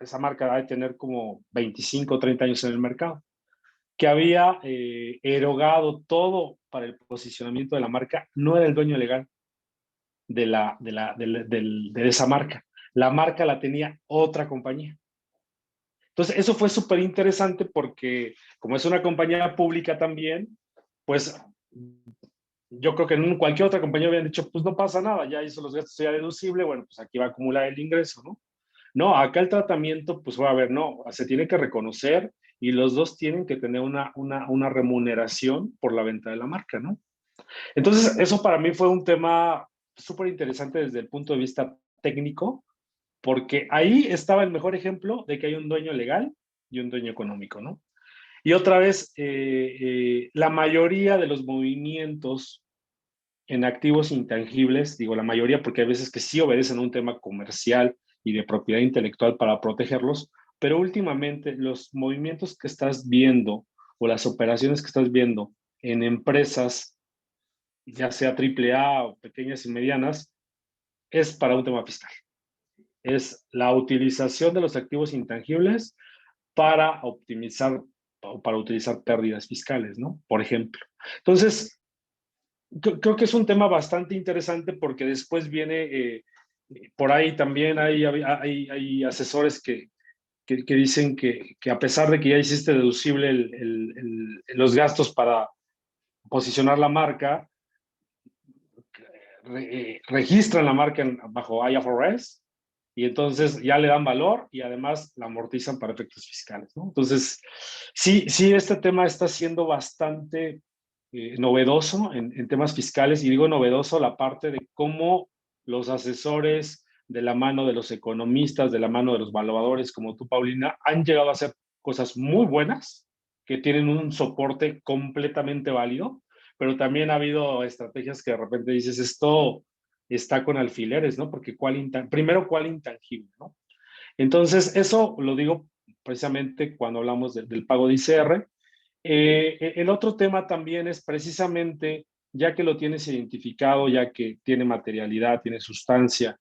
esa marca debe tener como 25 o 30 años en el mercado, que había erogado todo para el posicionamiento de la marca, no era el dueño legal de esa marca. La marca la tenía otra compañía. Entonces, eso fue súper interesante porque como es una compañía pública también, pues yo creo que en cualquier otra compañía habían dicho, pues no pasa nada, ya hizo los gastos ya deducible, bueno, pues aquí va a acumular el ingreso, ¿no? No, acá el tratamiento, pues va a ver, no, se tiene que reconocer y los dos tienen que tener una remuneración por la venta de la marca, ¿no? Entonces, eso para mí fue un tema súper interesante desde el punto de vista técnico, porque ahí estaba el mejor ejemplo de que hay un dueño legal y un dueño económico, ¿no? Y otra vez, la mayoría de los movimientos en activos intangibles, digo la mayoría porque hay veces que sí obedecen a un tema comercial y de propiedad intelectual para protegerlos, pero últimamente los movimientos que estás viendo o las operaciones que estás viendo en empresas, ya sea AAA o pequeñas y medianas, es para un tema fiscal. Es la utilización de los activos intangibles para optimizar o para utilizar pérdidas fiscales, ¿no? Por ejemplo. Entonces, creo que es un tema bastante interesante porque después viene, por ahí también hay asesores que dicen que a pesar de que ya hiciste deducible los gastos para posicionar la marca, registran la marca bajo IFRS y entonces ya le dan valor y además la amortizan para efectos fiscales, ¿no? Entonces, sí, este tema está siendo bastante novedoso en temas fiscales, y digo novedoso la parte de cómo los asesores de la mano de los economistas, de la mano de los evaluadores como tú, Paulina, han llegado a hacer cosas muy buenas que tienen un soporte completamente válido, pero también ha habido estrategias que de repente dices, esto está con alfileres, ¿no? Porque primero, ¿cuál intangible, no? Entonces, eso lo digo precisamente cuando hablamos del pago de ICR. El otro tema también es precisamente, ya que lo tienes identificado, ya que tiene materialidad, tiene sustancia,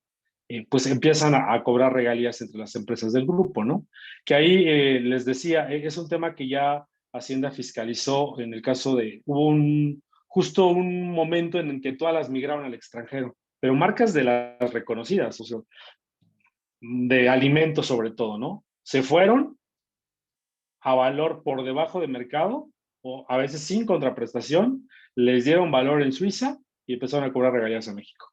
pues empiezan a cobrar regalías entre las empresas del grupo, ¿no? Que ahí les decía, es un tema que ya Hacienda fiscalizó en el caso de, justo un momento en el que todas las migraron al extranjero, pero marcas de las reconocidas, o sea, de alimentos sobre todo, ¿no? Se fueron a valor por debajo de mercado o a veces sin contraprestación, les dieron valor en Suiza y empezaron a cobrar regalías a México.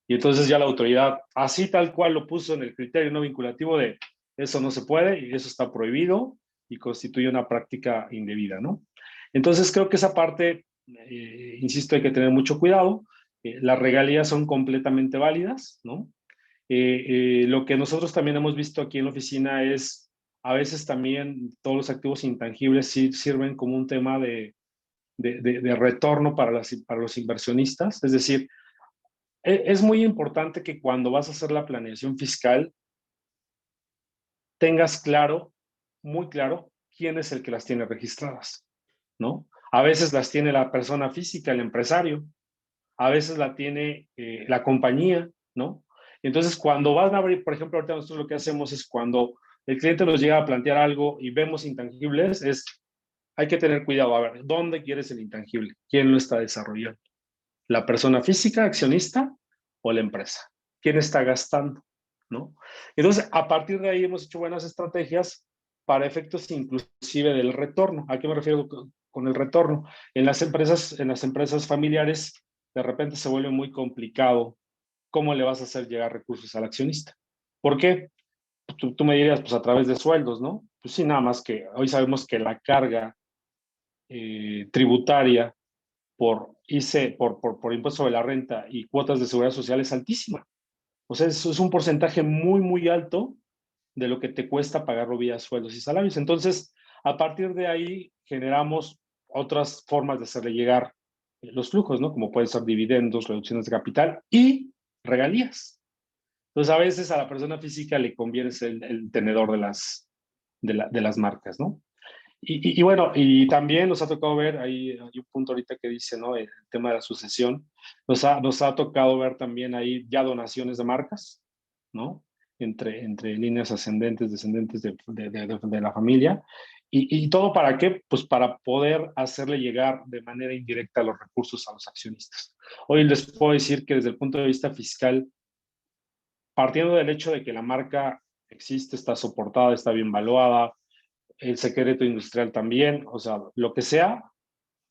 Y entonces ya la autoridad, así tal cual lo puso en el criterio no vinculativo de eso no se puede y eso está prohibido y constituye una práctica indebida, ¿no? Entonces creo que esa parte, insisto, hay que tener mucho cuidado. Las regalías son completamente válidas, ¿no? Lo que nosotros también hemos visto aquí en la oficina es, a veces también todos los activos intangibles sirven como un tema de retorno para los inversionistas. Es decir, es muy importante que cuando vas a hacer la planeación fiscal tengas claro, muy claro, quién es el que las tiene registradas, ¿no? A veces las tiene la persona física, el empresario, a veces la tiene la compañía, ¿no? Entonces, cuando van a abrir, por ejemplo, ahorita nosotros lo que hacemos es cuando el cliente nos llega a plantear algo y vemos intangibles, hay que tener cuidado, a ver, ¿dónde quieres el intangible? ¿Quién lo está desarrollando? ¿La persona física, accionista o la empresa? ¿Quién está gastando? ¿No? Entonces, a partir de ahí hemos hecho buenas estrategias para efectos inclusive del retorno. ¿A qué me refiero con el retorno? En las empresas familiares, de repente se vuelve muy complicado cómo le vas a hacer llegar recursos al accionista. ¿Por qué? Tú me dirías, pues a través de sueldos, ¿no? Pues sí, nada más que hoy sabemos que la carga tributaria por impuesto sobre la renta y cuotas de seguridad social es altísima. O sea, es un porcentaje muy, muy alto de lo que te cuesta pagarlo vía sueldos y salarios. Entonces, a partir de ahí generamos otras formas de hacerle llegar los flujos, ¿no? Como pueden ser dividendos, reducciones de capital y regalías. Entonces, a veces a la persona física le conviene ser el tenedor de las marcas, ¿no? Y bueno, y también nos ha tocado ver, hay un punto ahorita que dice, ¿no? El tema de la sucesión. Nos ha tocado ver también ahí ya donaciones de marcas, ¿no? Entre líneas ascendentes, descendentes de la familia. ¿Y todo para qué? Pues para poder hacerle llegar de manera indirecta los recursos a los accionistas. Hoy les puedo decir que desde el punto de vista fiscal, partiendo del hecho de que la marca existe, está soportada, está bien valuada, el secreto industrial también, o sea, lo que sea,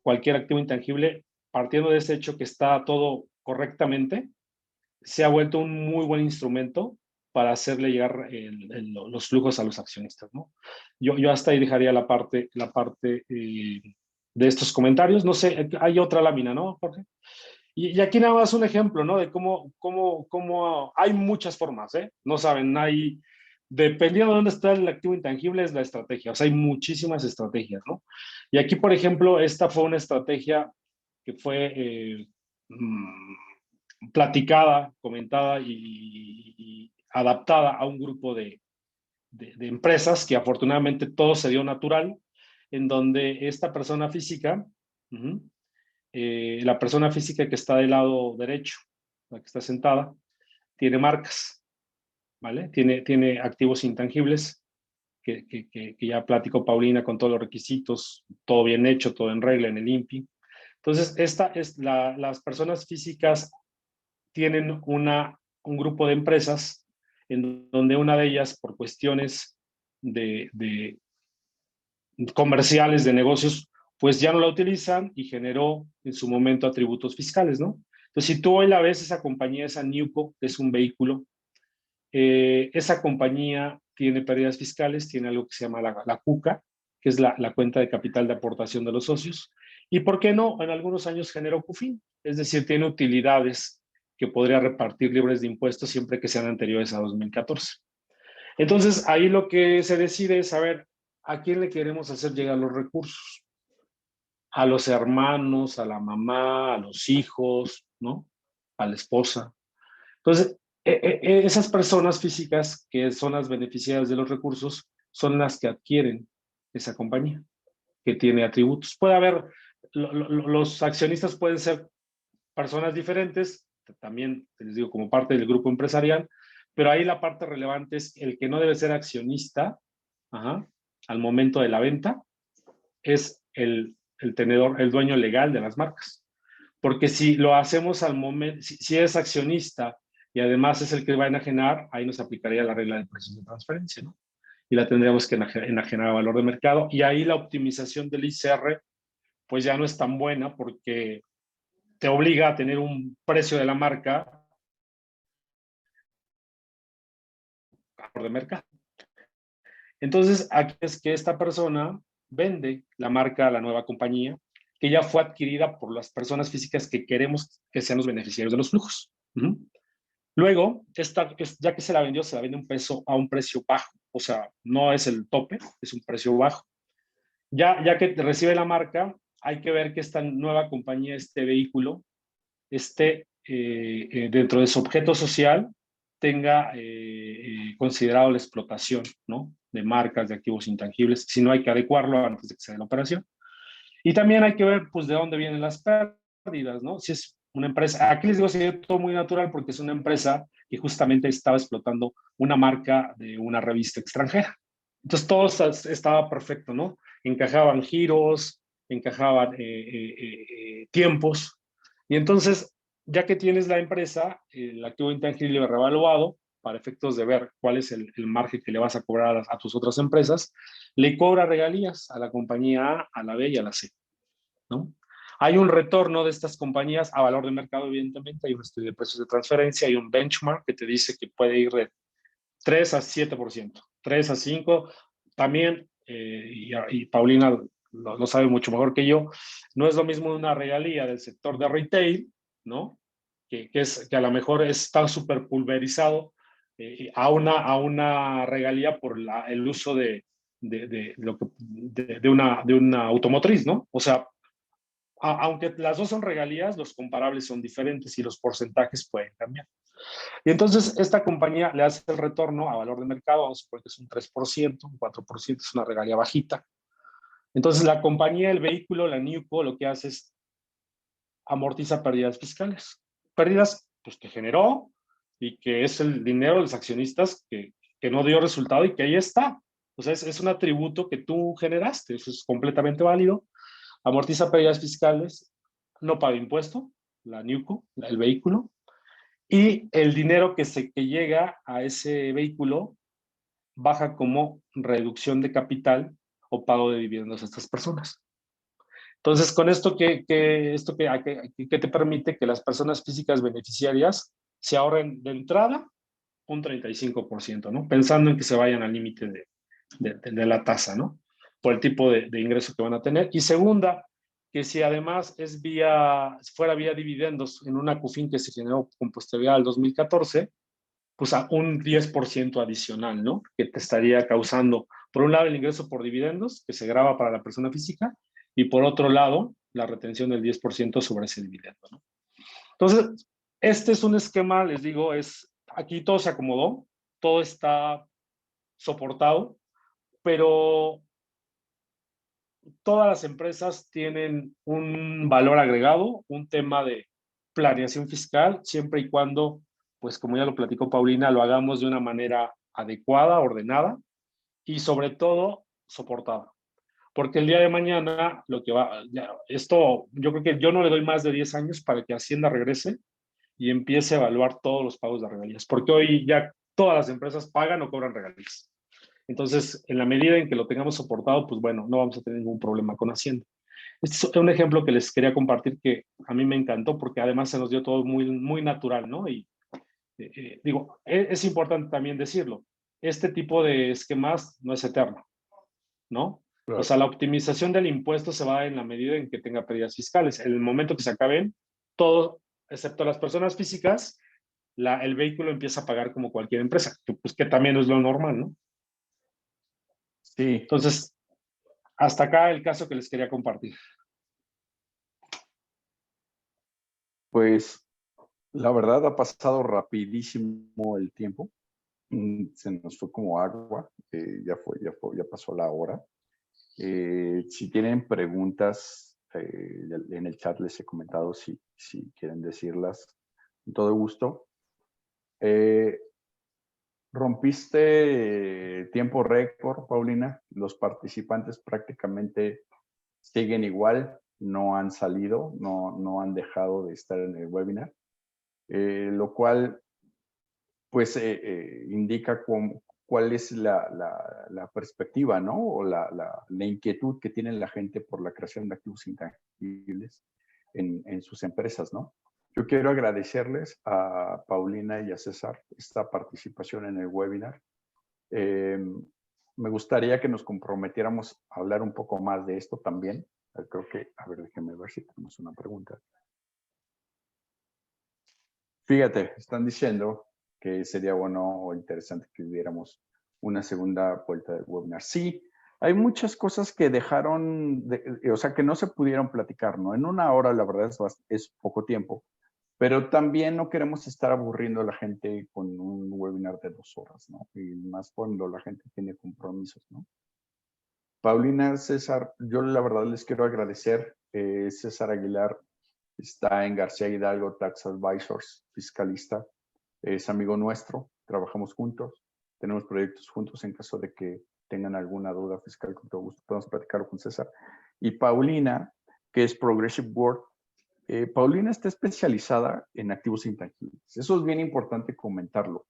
cualquier activo intangible, partiendo de ese hecho que está todo correctamente, se ha vuelto un muy buen instrumento para hacerle llegar los flujos a los accionistas, ¿no? Yo hasta ahí dejaría la parte de estos comentarios. No sé, hay otra lámina, ¿no, Jorge? Y aquí nada más un ejemplo, ¿no? De cómo hay muchas formas, ¿eh? No saben, hay dependiendo de dónde está el activo intangible, es la estrategia. O sea, hay muchísimas estrategias, ¿no? Y aquí, por ejemplo, esta fue una estrategia que fue platicada, comentada y adaptada a un grupo de empresas que afortunadamente todo se dio natural, en donde esta persona física, la persona física que está del lado derecho, la que está sentada, tiene marcas, ¿vale? Tiene activos intangibles que ya platicó Paulina con todos los requisitos, todo bien hecho, todo en regla en el INPI. Entonces, las personas físicas tienen un grupo de empresas en donde una de ellas, por cuestiones de comerciales, de negocios, pues ya no la utilizan y generó en su momento atributos fiscales, ¿no? Entonces, si tú hoy la ves, esa compañía, esa Newco, que es un vehículo, esa compañía tiene pérdidas fiscales, tiene algo que se llama la CUCA, que es la cuenta de capital de aportación de los socios, y ¿por qué no? En algunos años generó CUFIN, es decir, tiene utilidades que podría repartir libres de impuestos siempre que sean anteriores a 2014. Entonces, ahí lo que se decide es saber a quién le queremos hacer llegar los recursos. A los hermanos, a la mamá, a los hijos, ¿no? A la esposa. Entonces, esas personas físicas que son las beneficiarias de los recursos son las que adquieren esa compañía, que tiene atributos. Puede haber, los accionistas pueden ser personas diferentes, también les digo como parte del grupo empresarial, pero ahí la parte relevante es el que no debe ser accionista al momento de la venta, es el tenedor, el dueño legal de las marcas. Porque si lo hacemos al momento, si es accionista y además es el que va a enajenar, ahí nos aplicaría la regla de precios de transferencia, ¿no? Y la tendríamos que enajenar a valor de mercado. Y ahí la optimización del ICR, pues ya no es tan buena porque te obliga a tener un precio de la marca a valor de mercado. Entonces, aquí es que esta persona vende la marca a la nueva compañía que ya fue adquirida por las personas físicas que queremos que sean los beneficiarios de los flujos. Luego, ya que se la vendió, se la vende a un precio bajo, o sea, no es el tope, es un precio bajo. Ya que recibe la marca, hay que ver que esta nueva compañía, este vehículo, esté dentro de su objeto social, tenga considerado la explotación, ¿no? De marcas, de activos intangibles, si no hay que adecuarlo antes de que se dé la operación. Y también hay que ver, pues, de dónde vienen las pérdidas, ¿no? Si es una empresa, aquí les digo, sería todo muy natural porque es una empresa que justamente estaba explotando una marca de una revista extranjera. Entonces todo estaba perfecto, ¿no? Encajaban giros, encajaban tiempos. Y entonces, ya que tienes la empresa, el activo intangible revaluado, para efectos de ver cuál es el margen que le vas a cobrar a tus otras empresas, le cobra regalías a la compañía A, a la B y a la C, ¿no? Hay un retorno de estas compañías a valor de mercado, evidentemente, hay un estudio de precios de transferencia, hay un benchmark que te dice que puede ir de 3 a 7%, 3 a 5%, también, y Paulina lo sabe mucho mejor que yo, no es lo mismo una regalía del sector de retail, ¿no? Que a lo mejor está súper pulverizado a una regalía por el uso de una automotriz, ¿no? O sea, aunque las dos son regalías, los comparables son diferentes y los porcentajes pueden cambiar. Y entonces esta compañía le hace el retorno a valor de mercado, vamos a suponer que es un 3%, un 4%, es una regalía bajita. Entonces la compañía, el vehículo, la Newco, lo que hace es amortiza pérdidas fiscales. Pérdidas, pues, que generó y que es el dinero de los accionistas que no dio resultado y que ahí está. O sea, es un atributo que tú generaste, eso es completamente válido. Amortiza pérdidas fiscales, no paga impuesto, la Newco, el vehículo, y el dinero que llega a ese vehículo baja como reducción de capital o pago de dividendos a estas personas. Entonces, con esto, ¿qué te permite? Que las personas físicas beneficiarias se ahorren de entrada un 35%, ¿no? Pensando en que se vayan al límite de la tasa, ¿no? Por el tipo de ingreso que van a tener. Y segunda, que si además fuera vía dividendos en una CUFIN que se generó con posterioridad al 2014, pues a un 10% adicional, ¿no? Que te estaría causando, por un lado, el ingreso por dividendos, que se graba para la persona física, y por otro lado, la retención del 10% sobre ese dividendo, ¿no? Entonces, este es un esquema, les digo, aquí todo se acomodó, todo está soportado, pero todas las empresas tienen un valor agregado, un tema de planeación fiscal, siempre y cuando, pues como ya lo platicó Paulina, lo hagamos de una manera adecuada, ordenada y sobre todo soportada. Porque el día de mañana, lo que va, esto, yo creo que yo no le doy más de 10 años para que Hacienda regrese y empiece a evaluar todos los pagos de regalías, porque hoy ya todas las empresas pagan o cobran regalías. Entonces, en la medida en que lo tengamos soportado, pues bueno, no vamos a tener ningún problema con Hacienda. Este es un ejemplo que les quería compartir que a mí me encantó porque además se nos dio todo muy, muy natural, ¿no? Y digo, es importante también decirlo, este tipo de esquemas no es eterno, ¿no? O Claro. sea, la optimización del impuesto se va en la medida en que tenga pérdidas fiscales. En el momento que se acaben, todo, excepto las personas físicas, el vehículo empieza a pagar como cualquier empresa, pues que también es lo normal, ¿no? Sí, Entonces, hasta acá el caso que les quería compartir. pues la verdad ha pasado rapidísimo el tiempo. Se nos fue como agua. Ya pasó la hora. Si tienen preguntas, en el chat les he comentado si quieren decirlas. Con todo gusto. Eh, Rompiste tiempo récord, Paulina. Los participantes prácticamente siguen igual, no han salido, no han dejado de estar en el webinar, lo cual pues indica cuál es la perspectiva, ¿no? O la inquietud que tiene la gente por la creación de activos intangibles en sus empresas, ¿no? Yo quiero agradecerles a Paulina y a César esta participación en el webinar. Me gustaría que nos comprometiéramos a hablar un poco más de esto también. Creo que, a ver, déjenme ver si tenemos una pregunta. Fíjate, están diciendo que sería bueno o interesante que hubiéramos una segunda vuelta del webinar. Sí, hay muchas cosas que dejaron, o sea, que no se pudieron platicar, ¿no? En una hora, la verdad, es poco tiempo, pero también no queremos estar aburriendo a la gente con un webinar de 2 horas, ¿no? Y más cuando la gente tiene compromisos, ¿no? Paulina, César, yo la verdad les quiero agradecer. César Aguilar está en García Hidalgo Tax Advisors, fiscalista. Es amigo nuestro, trabajamos juntos, tenemos proyectos juntos en caso de que tengan alguna duda fiscal, con todo gusto podemos platicarlo con César. Y Paulina, que es Progressive Board. Paulina está especializada en activos intangibles. Eso es bien importante comentarlo.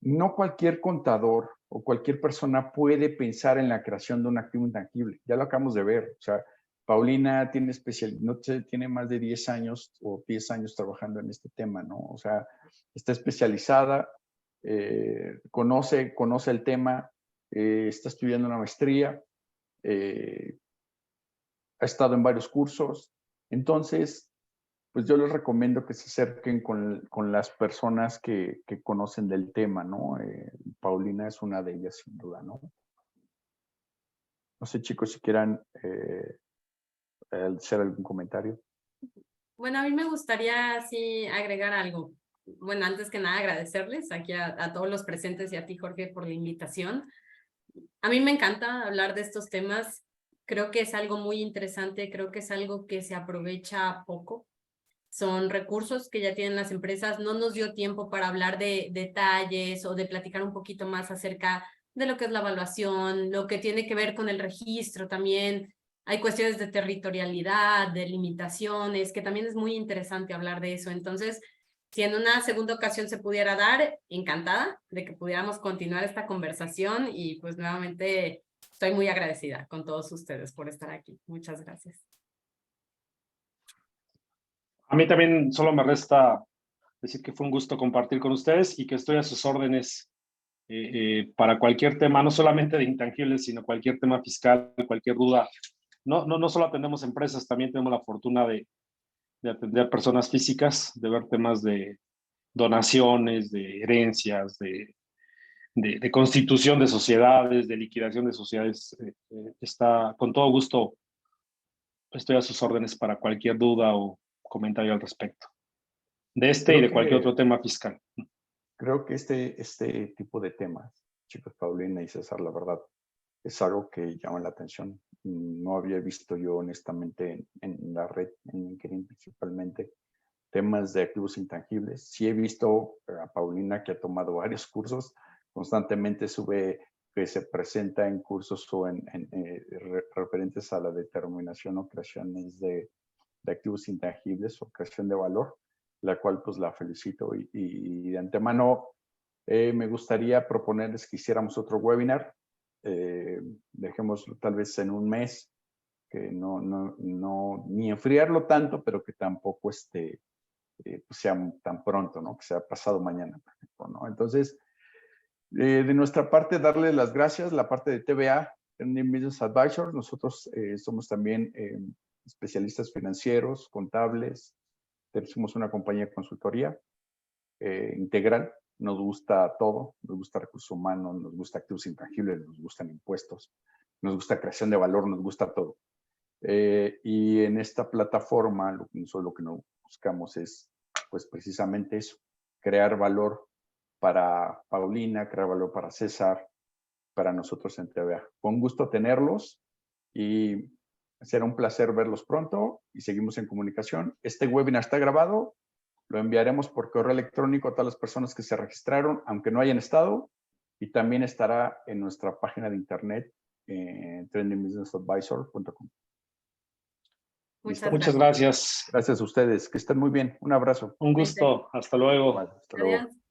No cualquier contador o cualquier persona puede pensar en la creación de un activo intangible. Ya lo acabamos de ver. O sea, Paulina tiene más de 10 años o 10 años trabajando en este tema, ¿no? O sea, está especializada, conoce el tema, está estudiando una maestría, ha estado en varios cursos. Entonces, pues yo les recomiendo que se acerquen con las personas que conocen del tema, ¿no? Paulina es una de ellas, sin duda, ¿no? No sé, chicos, si quieran hacer algún comentario. Bueno, a mí me gustaría sí agregar algo. Bueno, antes que nada agradecerles aquí a todos los presentes y a ti, Jorge, por la invitación. A mí me encanta hablar de estos temas. Creo que es algo muy interesante, creo que es algo que se aprovecha poco. Son recursos que ya tienen las empresas. No nos dio tiempo para hablar de detalles o de platicar un poquito más acerca de lo que es la evaluación, lo que tiene que ver con el registro también. Hay cuestiones de territorialidad, de limitaciones, que también es muy interesante hablar de eso. Entonces, si en una segunda ocasión se pudiera dar, encantada de que pudiéramos continuar esta conversación y pues nuevamente estoy muy agradecida con todos ustedes por estar aquí. Muchas gracias. A mí también solo me resta decir que fue un gusto compartir con ustedes y que estoy a sus órdenes para cualquier tema, no solamente de intangibles, sino cualquier tema fiscal, cualquier duda. No solo atendemos empresas, también tenemos la fortuna de atender personas físicas, de ver temas de donaciones, de herencias, de constitución de sociedades, de liquidación de sociedades. Está con todo gusto, estoy a sus órdenes para cualquier duda o comentario al respecto. De este y de cualquier otro tema fiscal. Creo que este tipo de temas, chicos, Paulina y César, la verdad, es algo que llama la atención. No había visto yo honestamente en la red, en LinkedIn principalmente, temas de activos intangibles. Sí he visto a Paulina que ha tomado varios cursos, constantemente sube que se presenta en cursos o referentes a la determinación o creaciones de activos intangibles o creación de valor, la cual pues la felicito y de antemano me gustaría proponerles que hiciéramos otro webinar. Dejémoslo tal vez en un mes, que no ni enfriarlo tanto, pero que tampoco pues sea tan pronto, ¿no? Que sea pasado mañana, por ejemplo, ¿no? Entonces, de nuestra parte, darle las gracias, la parte de TVA, Trending Business Advisor. Nosotros somos también especialistas financieros, contables, somos una compañía de consultoría integral. Nos gusta todo, nos gusta recursos humanos, nos gusta activos intangibles, nos gustan impuestos, nos gusta creación de valor, nos gusta todo. Y en esta plataforma lo que nos buscamos es pues precisamente eso, crear valor para Paulina, crear valor para César, para nosotros en TVA. Con gusto tenerlos y será un placer verlos pronto y seguimos en comunicación. Este webinar está grabado, lo enviaremos por correo electrónico a todas las personas que se registraron, aunque no hayan estado, y también estará en nuestra página de internet, trendingbusinessadvisor.com. Muchas gracias. Gracias a ustedes, que estén muy bien. Un abrazo. Un gusto. Hasta luego. Hasta luego. Adiós.